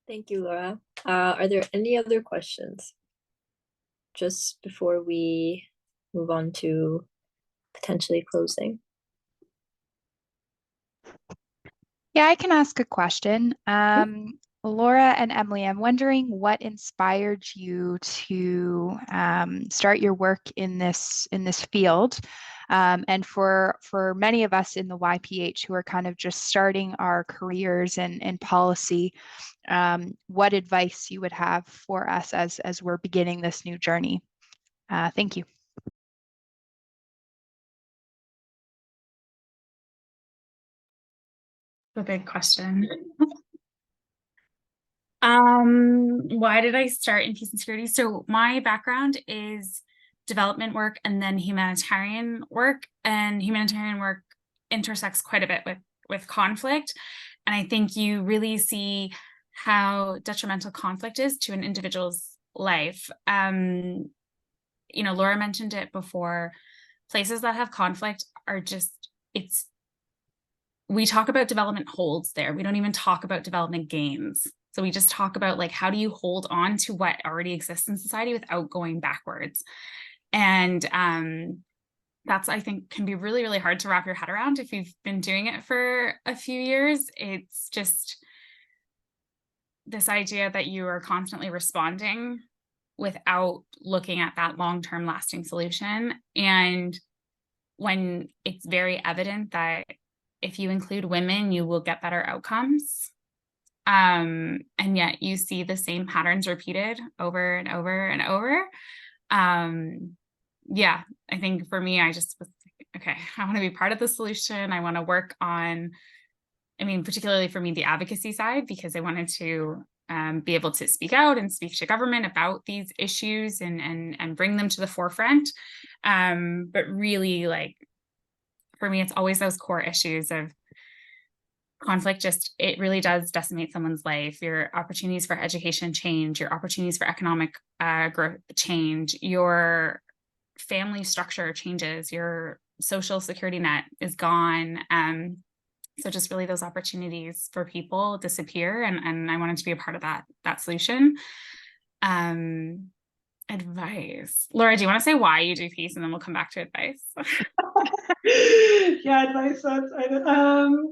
Thank you, Laura. Are there any other questions? Just before we move on to potentially closing. Yeah, I can ask a question. Laura and Emily, I'm wondering what inspired you to start your work in this field, and for many of us in the YPH who are kind of just starting our careers in policy, what advice you would have for us as we're beginning this new journey. Thank you. A big question. Why did I start in peace and security? So my background is development work and then humanitarian work, and humanitarian work intersects quite a bit with conflict. And I think you really see how detrimental conflict is to an individual's life. You know, Laura mentioned it before, places that have conflict are just, we talk about development holds there. We don't even talk about development gains. So we just talk about like, how do you hold on to what already exists in society without going backwards? And that's, I think, can be really, really hard to wrap your head around if you've been doing it for a few years. It's just this idea that you are constantly responding without looking at that long-term lasting solution. And when it's very evident that if you include women, you will get better outcomes. And yet you see the same patterns repeated over and over and over. Yeah, I think for me, I just was like, okay, I want to be part of the solution. I want to work on, I mean, particularly for me, the advocacy side, because I wanted to be able to speak out and speak to government about these issues and bring them to the forefront. But really, like, for me, it's always those core issues of conflict. Just, it really does decimate someone's life. Your opportunities for education change, your opportunities for economic growth change, your family structure changes, your social security net is gone. So just really those opportunities for people disappear, and I wanted to be a part of that solution. Advice. Laura, do you want to say why you do peace, and then we'll come back to advice? Yeah, advice.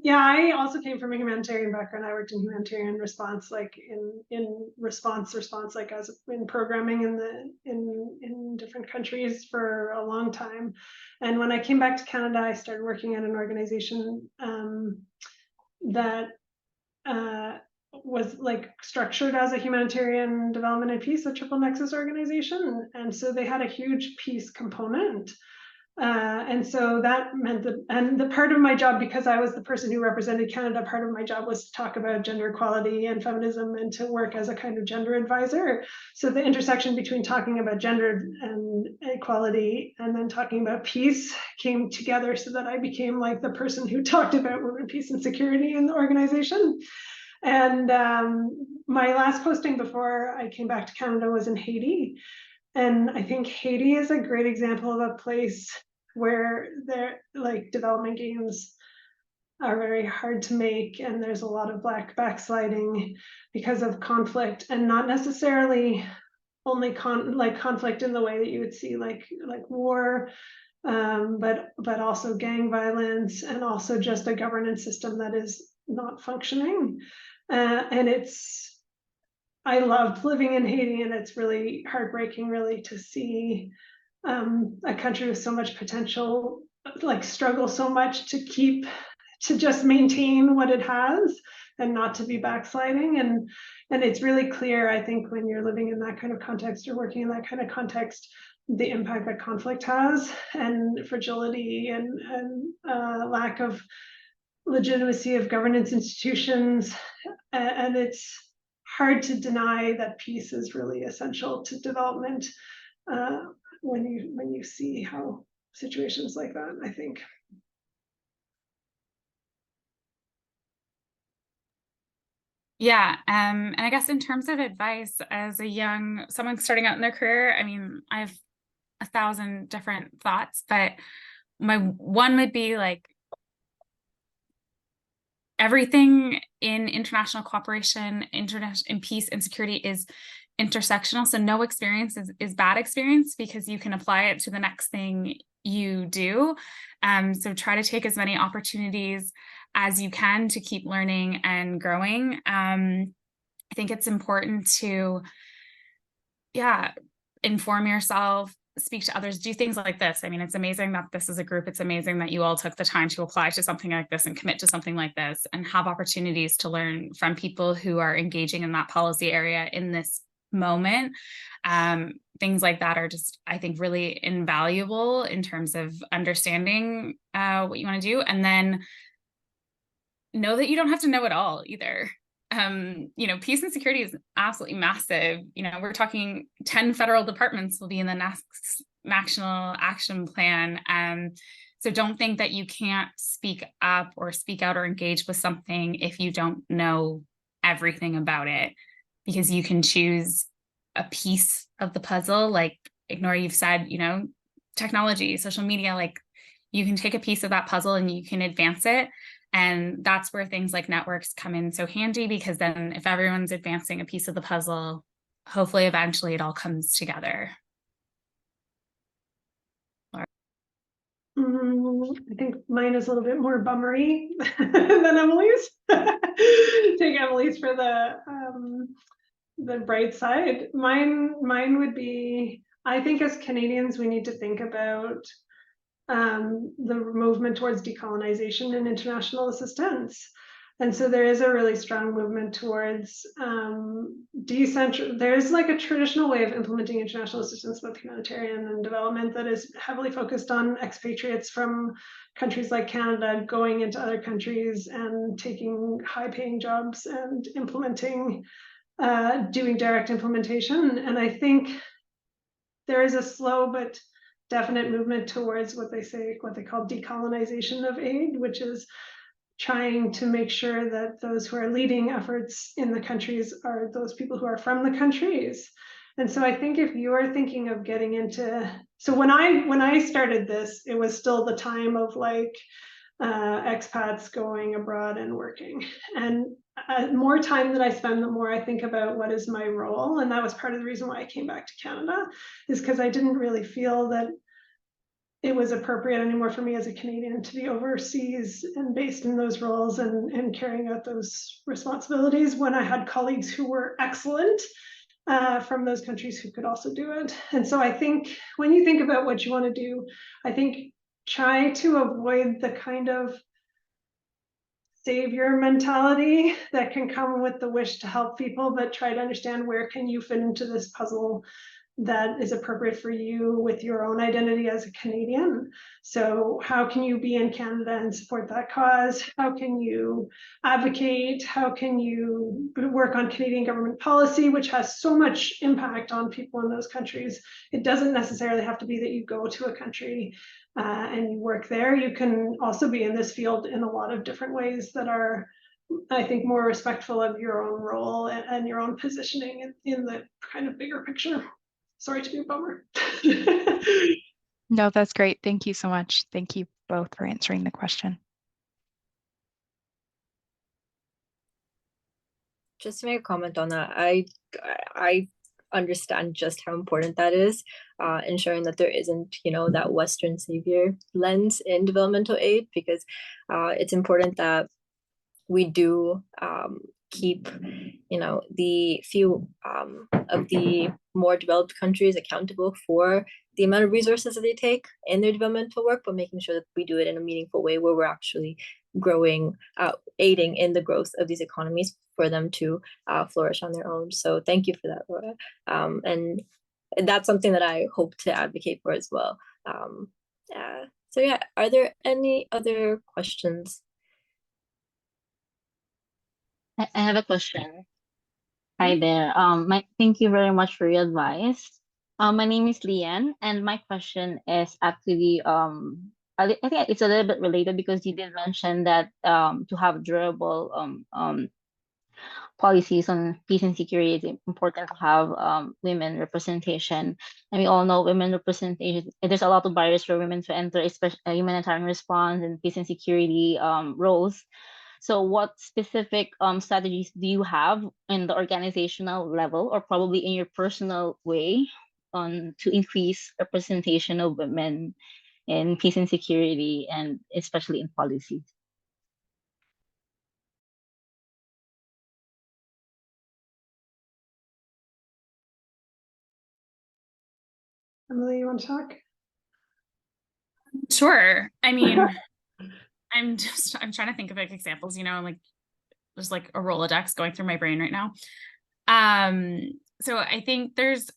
Yeah, I also came from a humanitarian background. I worked in humanitarian response, like in response, like as in programming in different countries for a long time. And when I came back to Canada, I started working at an organization that was like structured as a humanitarian development and peace, a triple nexus organization. And so they had a huge peace component. And so that meant that, and the part of my job, because I was the person who represented Canada, part of my job was to talk about gender equality and feminism and to work as a kind of gender advisor. So the intersection between talking about gender and equality and then talking about peace came together so that I became like the person who talked about women, peace, and security in the organization. And my last posting before I came back to Canada was in Haiti. And I think Haiti is a great example of a place where there, like, development gains are very hard to make, and there's a lot of backsliding because of conflict, and not necessarily only conflict in the way that you would see like war, but also gang violence, and also just a governance system that is not functioning. And I loved living in Haiti, and it's really heartbreaking, really, to see a country with so much potential, like, struggle so much to just maintain what it has and not to be backsliding. And it's really clear, I think, when you're living in that kind of context or working in that kind of context, the impact that conflict has, and fragility, and lack of legitimacy of governance institutions. And it's hard to deny that peace is really essential to development when you see how situations like that, I think. Yeah, and I guess in terms of advice as someone starting out in their career, I mean, I have 1,000 different thoughts, but my one would be like, everything in international cooperation, in peace and security is intersectional. So no experience is bad experience, because you can apply it to the next thing you do. So try to take as many opportunities as you can to keep learning and growing. I think it's important to, inform yourself, speak to others, do things like this. I mean, it's amazing that this is a group. It's amazing that you all took the time to apply to something like this and commit to something like this and have opportunities to learn from people who are engaging in that policy area in this moment. Things like that are just, I think, really invaluable in terms of understanding what you want to do. And then know that you don't have to know it all either. Peace and security is absolutely massive. We're talking 10 federal departments will be in the next National Action Plan. So don't think that you can't speak up or speak out or engage with something if you don't know everything about it, because you can choose a piece of the puzzle. Like Ignore, you've said, technology, social media, like you can take a piece of that puzzle and you can advance it. And that's where things like networks come in so handy, because then if everyone's advancing a piece of the puzzle, hopefully eventually it all comes together. I think mine is a little bit more bummery than Emily's. Take Emily's for the bright side. Mine would be, I think as Canadians, we need to think about the movement towards decolonization and international assistance. And so there is a really strong movement towards there's like a traditional way of implementing international assistance, both humanitarian and development, that is heavily focused on expatriates from countries like Canada going into other countries and taking high-paying jobs and implementing, doing direct implementation. And I think there is a slow but definite movement towards what they call decolonization of aid, which is trying to make sure that those who are leading efforts in the countries are those people who are from the countries. And so I think if you're thinking of getting into, so when I started this, it was still the time of like expats going abroad and working. And more time that I spend, the more I think about what is my role. And that was part of the reason why I came back to Canada, is because I didn't really feel that it was appropriate anymore for me as a Canadian to be overseas and based in those roles and carrying out those responsibilities, when I had colleagues who were excellent from those countries who could also do it. And so I think when you think about what you want to do, I think try to avoid the kind of savior mentality that can come with the wish to help people, but try to understand where can you fit into this puzzle that is appropriate for you with your own identity as a Canadian. So how can you be in Canada and support that cause? How can you advocate? How can you work on Canadian government policy, which has so much impact on people in those countries? It doesn't necessarily have to be that you go to a country and you work there. You can also be in this field in a lot of different ways that are, I think, more respectful of your own role and your own positioning in the kind of bigger picture. Sorry to be a bummer. No, that's great. Thank you so much. Thank you both for answering the question. Just to make a comment on that, I understand just how important that is, ensuring that there isn't, that Western savior lens in developmental aid, because it's important that we do keep, the few of the more developed countries accountable for the amount of resources that they take in their developmental work, but making sure that we do it in a meaningful way where we're actually growing, aiding in the growth of these economies for them to flourish on their own. So thank you for that, Laura. And that's something that I hope to advocate for as well. So yeah, are there any other questions? I have a question. Hi there. Thank you very much for your advice. My name is Lian, and my question is actually I think it's a little bit related because you did mention that to have durable policies on peace and security, it's important to have women representation. And we all know women representation, there's a lot of barriers for women to enter, especially humanitarian response and peace and security roles. So what specific strategies do you have in the organizational level, or probably in your personal way, to increase representation of women in peace and security, and especially in policy? Emily, you want to talk? Sure. I mean, I'm trying to think of like examples, like there's like a Rolodex going through my brain right now. So I think there's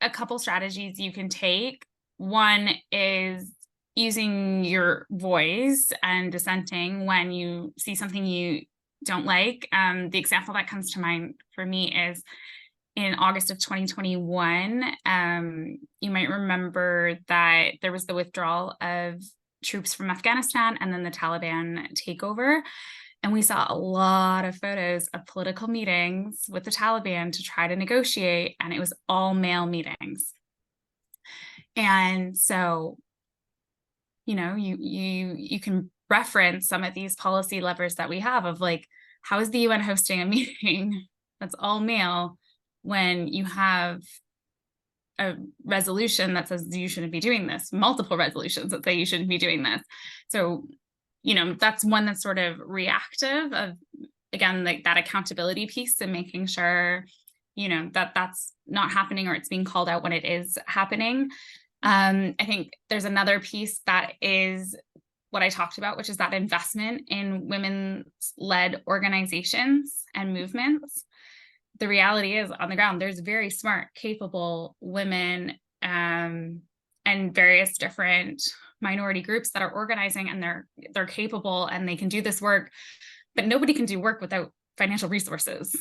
a couple strategies you can take. One is using your voice and dissenting when you see something you don't like. The example that comes to mind for me is in August of 2021, you might remember that there was the withdrawal of troops from Afghanistan and then the Taliban takeover. And we saw a lot of photos of political meetings with the Taliban to try to negotiate, and it was all male meetings. And so, you can reference some of these policy levers that we have of like, how is the UN hosting a meeting that's all male when you have a resolution that says you shouldn't be doing this, multiple resolutions that say you shouldn't be doing this. So, that's one that's sort of reactive of, again, like that accountability piece and making sure, that that's not happening or it's being called out when it is happening. I think there's another piece that is what I talked about, which is that investment in women's-led organizations and movements. The reality is on the ground, there's very smart, capable women and various different minority groups that are organizing, and they're capable and they can do this work, but nobody can do work without financial resources.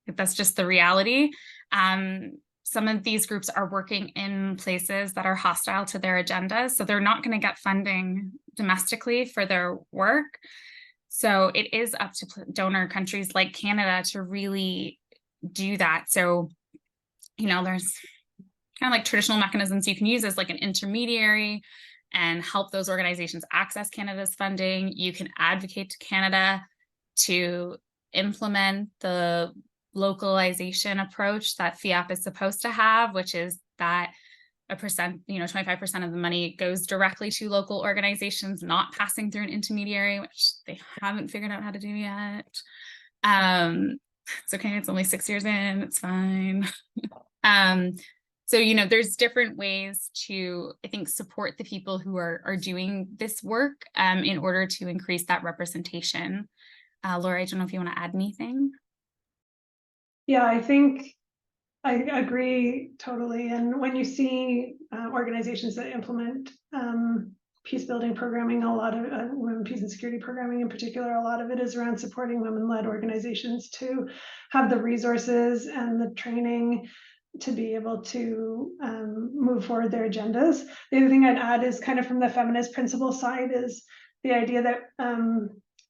That's just the reality. Some of these groups are working in places that are hostile to their agendas, so they're not going to get funding domestically for their work. So it is up to donor countries like Canada to really do that. So, there's kind of like traditional mechanisms you can use as like an intermediary and help those organizations access Canada's funding. You can advocate to Canada to implement the localization approach that FIAP is supposed to have, which is that 25% of the money goes directly to local organizations, not passing through an intermediary, which they haven't figured out how to do yet. It's okay, it's only 6 years in, it's fine. So, there's different ways to, I think, support the people who are doing this work in order to increase that representation. Laura, I don't know if you want to add anything. Yeah, I think I agree totally. And when you see organizations that implement peace building programming, a lot of women peace and security programming in particular, a lot of it is around supporting women-led organizations to have the resources and the training to be able to move forward their agendas. The other thing I'd add is kind of from the feminist principle side is the idea that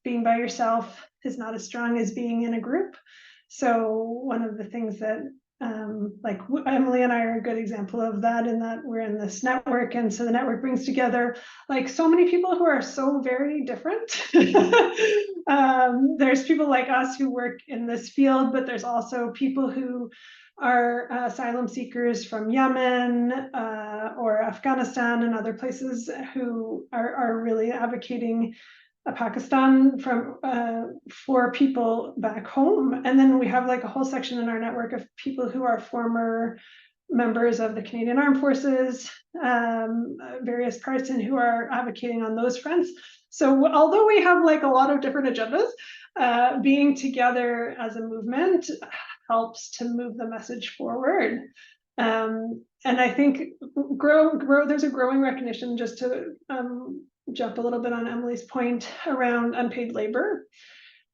being by yourself is not as strong as being in a group. So one of the things that like Emily and I are a good example of that, in that we're in this network, and so the network brings together like so many people who are so very different. There's people like us who work in this field, but there's also people who are asylum seekers from Yemen or Afghanistan and other places who are really advocating Pakistan for people back home. And then we have like a whole section in our network of people who are former members of the Canadian Armed Forces, various parts, and who are advocating on those fronts. So although we have like a lot of different agendas, being together as a movement helps to move the message forward. And I think there's a growing recognition, just to jump a little bit on Emily's point around unpaid labor,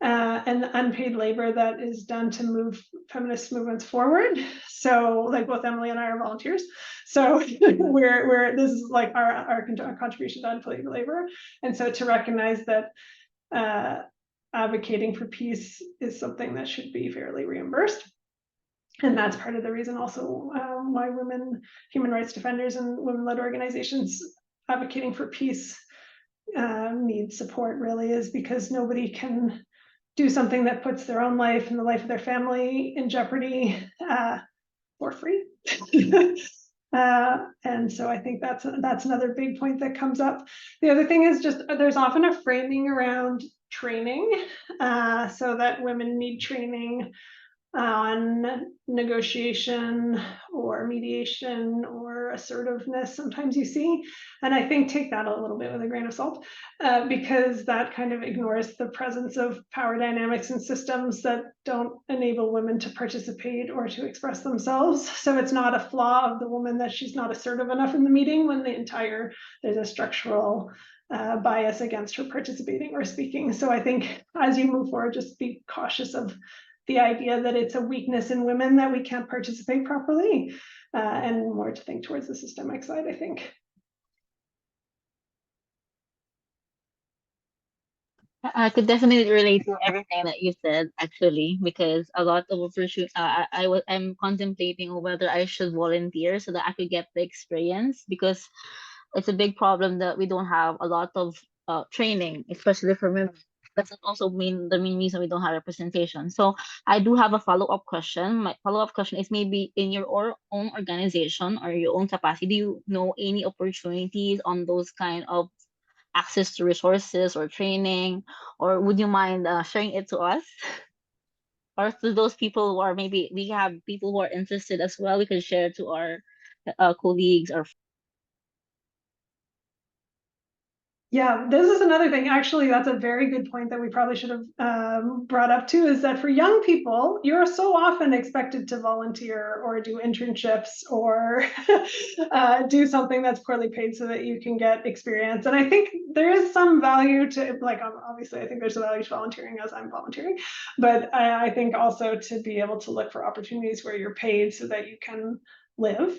and the unpaid labor that is done to move feminist movements forward. So like both Emily and I are volunteers. So we're this is like our contribution to unpaid labor. And so to recognize that advocating for peace is something that should be fairly reimbursed. And that's part of the reason also why women, human rights defenders and women-led organizations advocating for peace need support, really, is because nobody can do something that puts their own life and the life of their family in jeopardy for free. And so I think that's another big point that comes up. The other thing is just there's often a framing around training, so that women need training on negotiation or mediation or assertiveness, sometimes you see. And I think take that a little bit with a grain of salt, because that kind of ignores the presence of power dynamics and systems that don't enable women to participate or to express themselves. So it's not a flaw of the woman that she's not assertive enough in the meeting, when there's a structural bias against her participating or speaking. So I think as you move forward, just be cautious of the idea that it's a weakness in women that we can't participate properly, and more to think towards the systemic side, I think. I could definitely relate to everything that you said, actually, because a lot of I'm contemplating whether I should volunteer so that I could get the experience, because it's a big problem that we don't have a lot of training, especially for women. That's also the main reason we don't have representation. So I do have a follow-up question. My follow-up question is, maybe in your own organization or your own capacity, do you know any opportunities on those kind of access to resources or training, or would you mind sharing it to us? Or to those people who are, maybe we have people who are interested as well, we can share to our colleagues or. Yeah, this is another thing. Actually, that's a very good point that we probably should have brought up too, is that for young people, you're so often expected to volunteer or do internships or do something that's poorly paid so that you can get experience. And I think there is some value to, like, obviously, I think there's a value to volunteering, as I'm volunteering, but I think also to be able to look for opportunities where you're paid so that you can live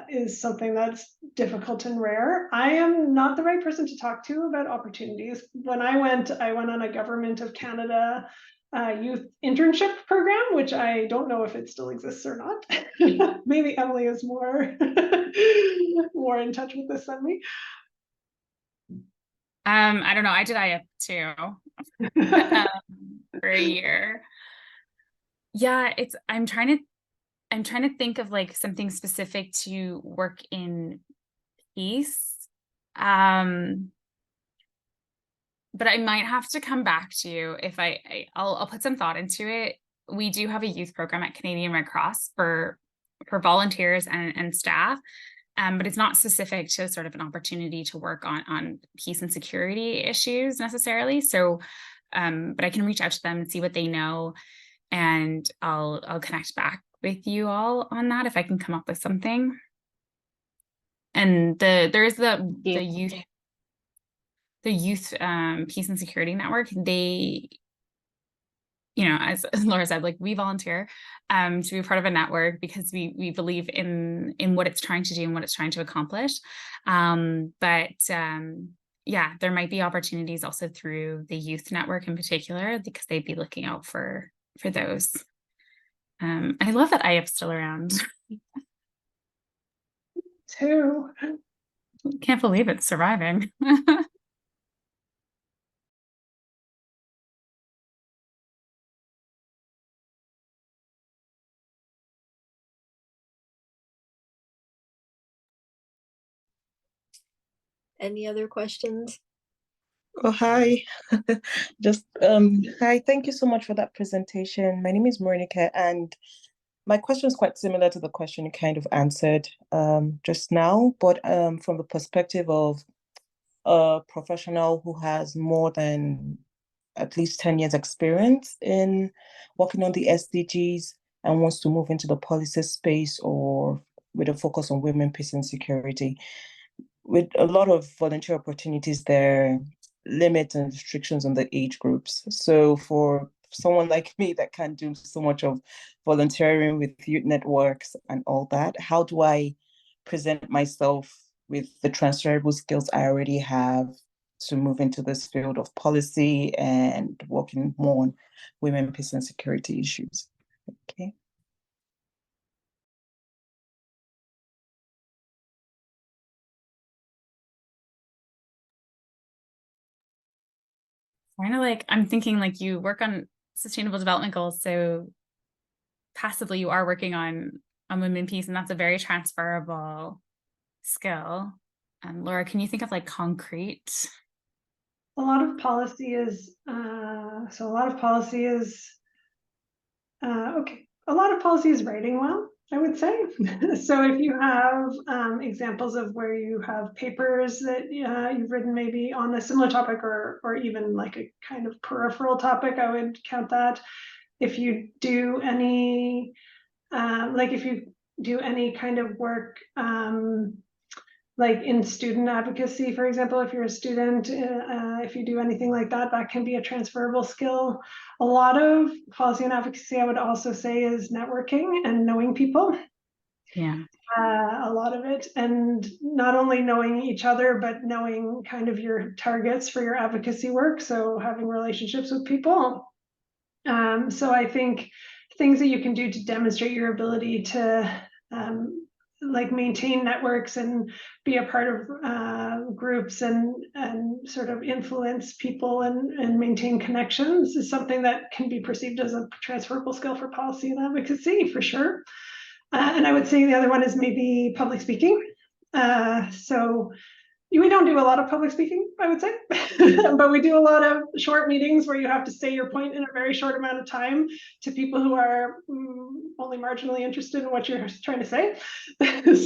is something that's difficult and rare. I am not the right person to talk to about opportunities. When I went on a Government of Canada youth internship program, which I don't know if it still exists or not. Maybe Emily is more more in touch with this than me. I don't know. I did IAP too for a year. Yeah, I'm trying to think of like something specific to work in peace. But I might have to come back to you if I'll put some thought into it. We do have a youth program at Canadian Red Cross for volunteers and staff, but it's not specific to sort of an opportunity to work on peace and security issues necessarily. So, but I can reach out to them and see what they know, and I'll connect back with you all on that if I can come up with something. And there's the youth peace and security network. They, you know, as Laura said, like, we volunteer to be part of a network because we believe in what it's trying to do and what it's trying to accomplish. Yeah, there might be opportunities also through the youth network in particular, because they'd be looking out for those. I love that IF's still around. Too. Can't believe it's surviving. Any other questions? Oh, hi. Just hi, thank you so much for that presentation. My name is Monica, and my question is quite similar to the question you kind of answered just now, but from the perspective of a professional who has more than at least 10 years experience in working on the SDGs and wants to move into the policy space or with a focus on women, peace and security. With a lot of volunteer opportunities, there limits and restrictions on the age groups. So for someone like me that can't do so much of volunteering with youth networks and all that, how do I present myself with the transferable skills I already have to move into this field of policy and working more on women, peace and security issues? Okay. Kind of like, I'm thinking like you work on sustainable development goals, so passively you are working on women peace, and that's a very transferable skill. Laura, can you think of like concrete? A lot of policy is writing well, I would say. So if you have examples of where you have papers that you've written maybe on a similar topic or even like a kind of peripheral topic, I would count that. If you do any kind of work like in student advocacy, for example, if you're a student, if you do anything like that, that can be a transferable skill. A lot of policy and advocacy, I would also say, is networking and knowing people. Yeah. A lot of it, and not only knowing each other, but knowing kind of your targets for your advocacy work. So having relationships with people. So I think things that you can do to demonstrate your ability to like maintain networks and be a part of groups and sort of influence people and maintain connections is something that can be perceived as a transferable skill for policy and advocacy, for sure. And I would say the other one is maybe public speaking. So we don't do a lot of public speaking, I would say, but we do a lot of short meetings where you have to say your point in a very short amount of time to people who are only marginally interested in what you're trying to say.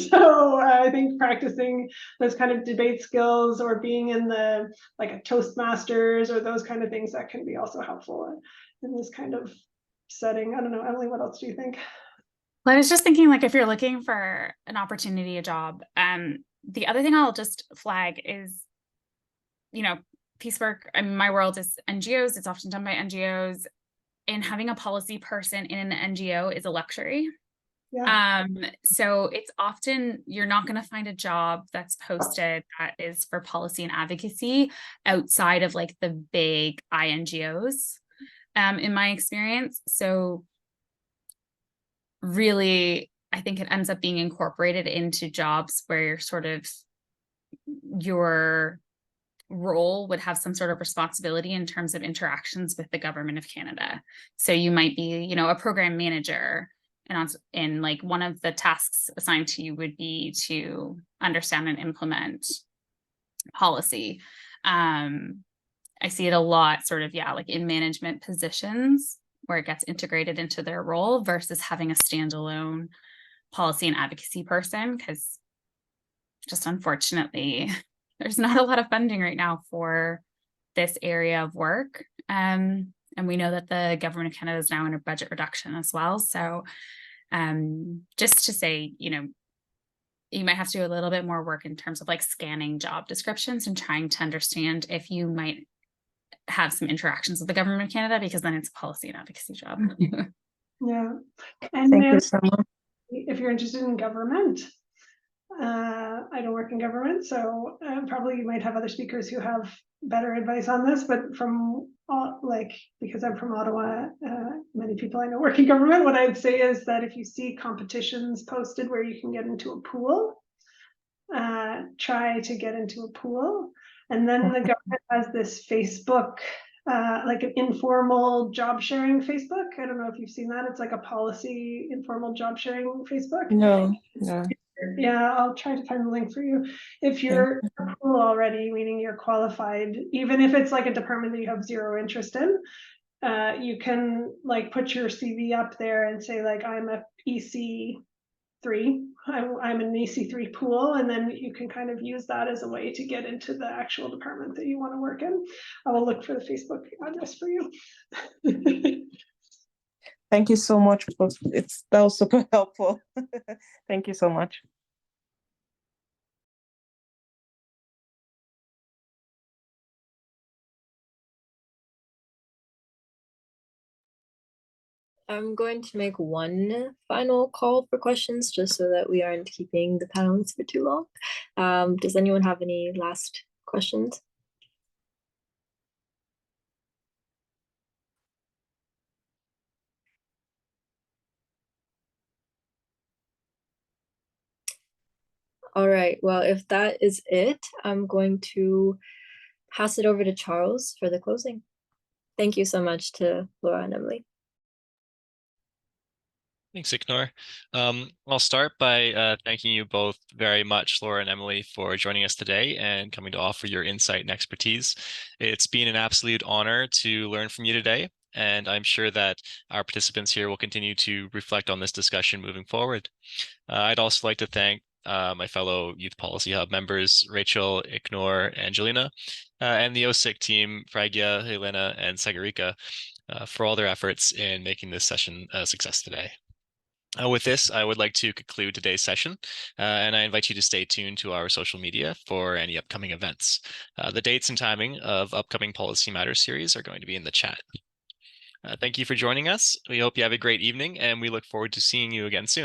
So I think practicing those kind of debate skills or being in the like a Toastmasters or those kind of things, that can be also helpful in this kind of setting. I don't know, Emily, what else do you think? Well, I was just thinking, like, if you're looking for an opportunity, a job, the other thing I'll just flag is, you know, peace work. I mean, my world is NGOs. It's often done by NGOs, and having a policy person in an NGO is a luxury. Yeah. So it's often, you're not going to find a job that's posted that is for policy and advocacy outside of like the big INGOs, in my experience. So really, I think it ends up being incorporated into jobs where sort of your role would have some sort of responsibility in terms of interactions with the government of Canada. So you might be, you know, a program manager, and like one of the tasks assigned to you would be to understand and implement policy. I see it a lot sort of, yeah, like in management positions where it gets integrated into their role versus having a standalone policy and advocacy person, because just unfortunately, there's not a lot of funding right now for this area of work. And we know that the government of Canada is now in a budget reduction as well. So Just to say, you know, you might have to do a little bit more work in terms of like scanning job descriptions and trying to understand if you might have some interactions with the government of Canada, because then it's a policy and advocacy job. Yeah. And Thank then you so much. if you're interested in government, I don't work in government, so probably you might have other speakers who have better advice on this, but from because I'm from Ottawa, many people I know work in government, what I'd say is that if you see competitions posted where you can get into a pool, try to get into a pool. And then the government has this Facebook, like an informal job sharing Facebook. I don't know if you've seen that. It's like a policy informal job sharing Facebook. No. Yeah, I'll try to find the link for you. If you're in a pool already, meaning you're qualified, even if it's like a department that you have zero interest in, you can like put your CV up there and say like, I'm a EC3, I'm an EC3 pool, and then you can kind of use that as a way to get into the actual department that you want to work in. I will look for the Facebook address for you. Thank you so much. That was super helpful. Thank you so much. I'm going to make one final call for questions just so that we aren't keeping the panelists for too long. Does anyone have any last questions? All right, well, if that is it, I'm going to pass it over to Charles for the closing. Thank you so much to Laura and Emily. Thanks, Ignor. I'll start by thanking you both very much, Laura and Emily, for joining us today and coming to offer your insight and expertise. It's been an absolute honor to learn from you today, and I'm sure that our participants here will continue to reflect on this discussion moving forward. I'd also like to thank my fellow Youth Policy Hub members, Rachel, Ignor, Angelina, and the OCIC team, Fragya, Helena, and Sagarika, for all their efforts in making this session a success today. With this, I would like to conclude today's session, and I invite you to stay tuned to our social media for any upcoming events. The dates and timing of upcoming Policy Matters series are going to be in the chat. Thank you for joining us. We hope you have a great evening, and we look forward to seeing you again soon.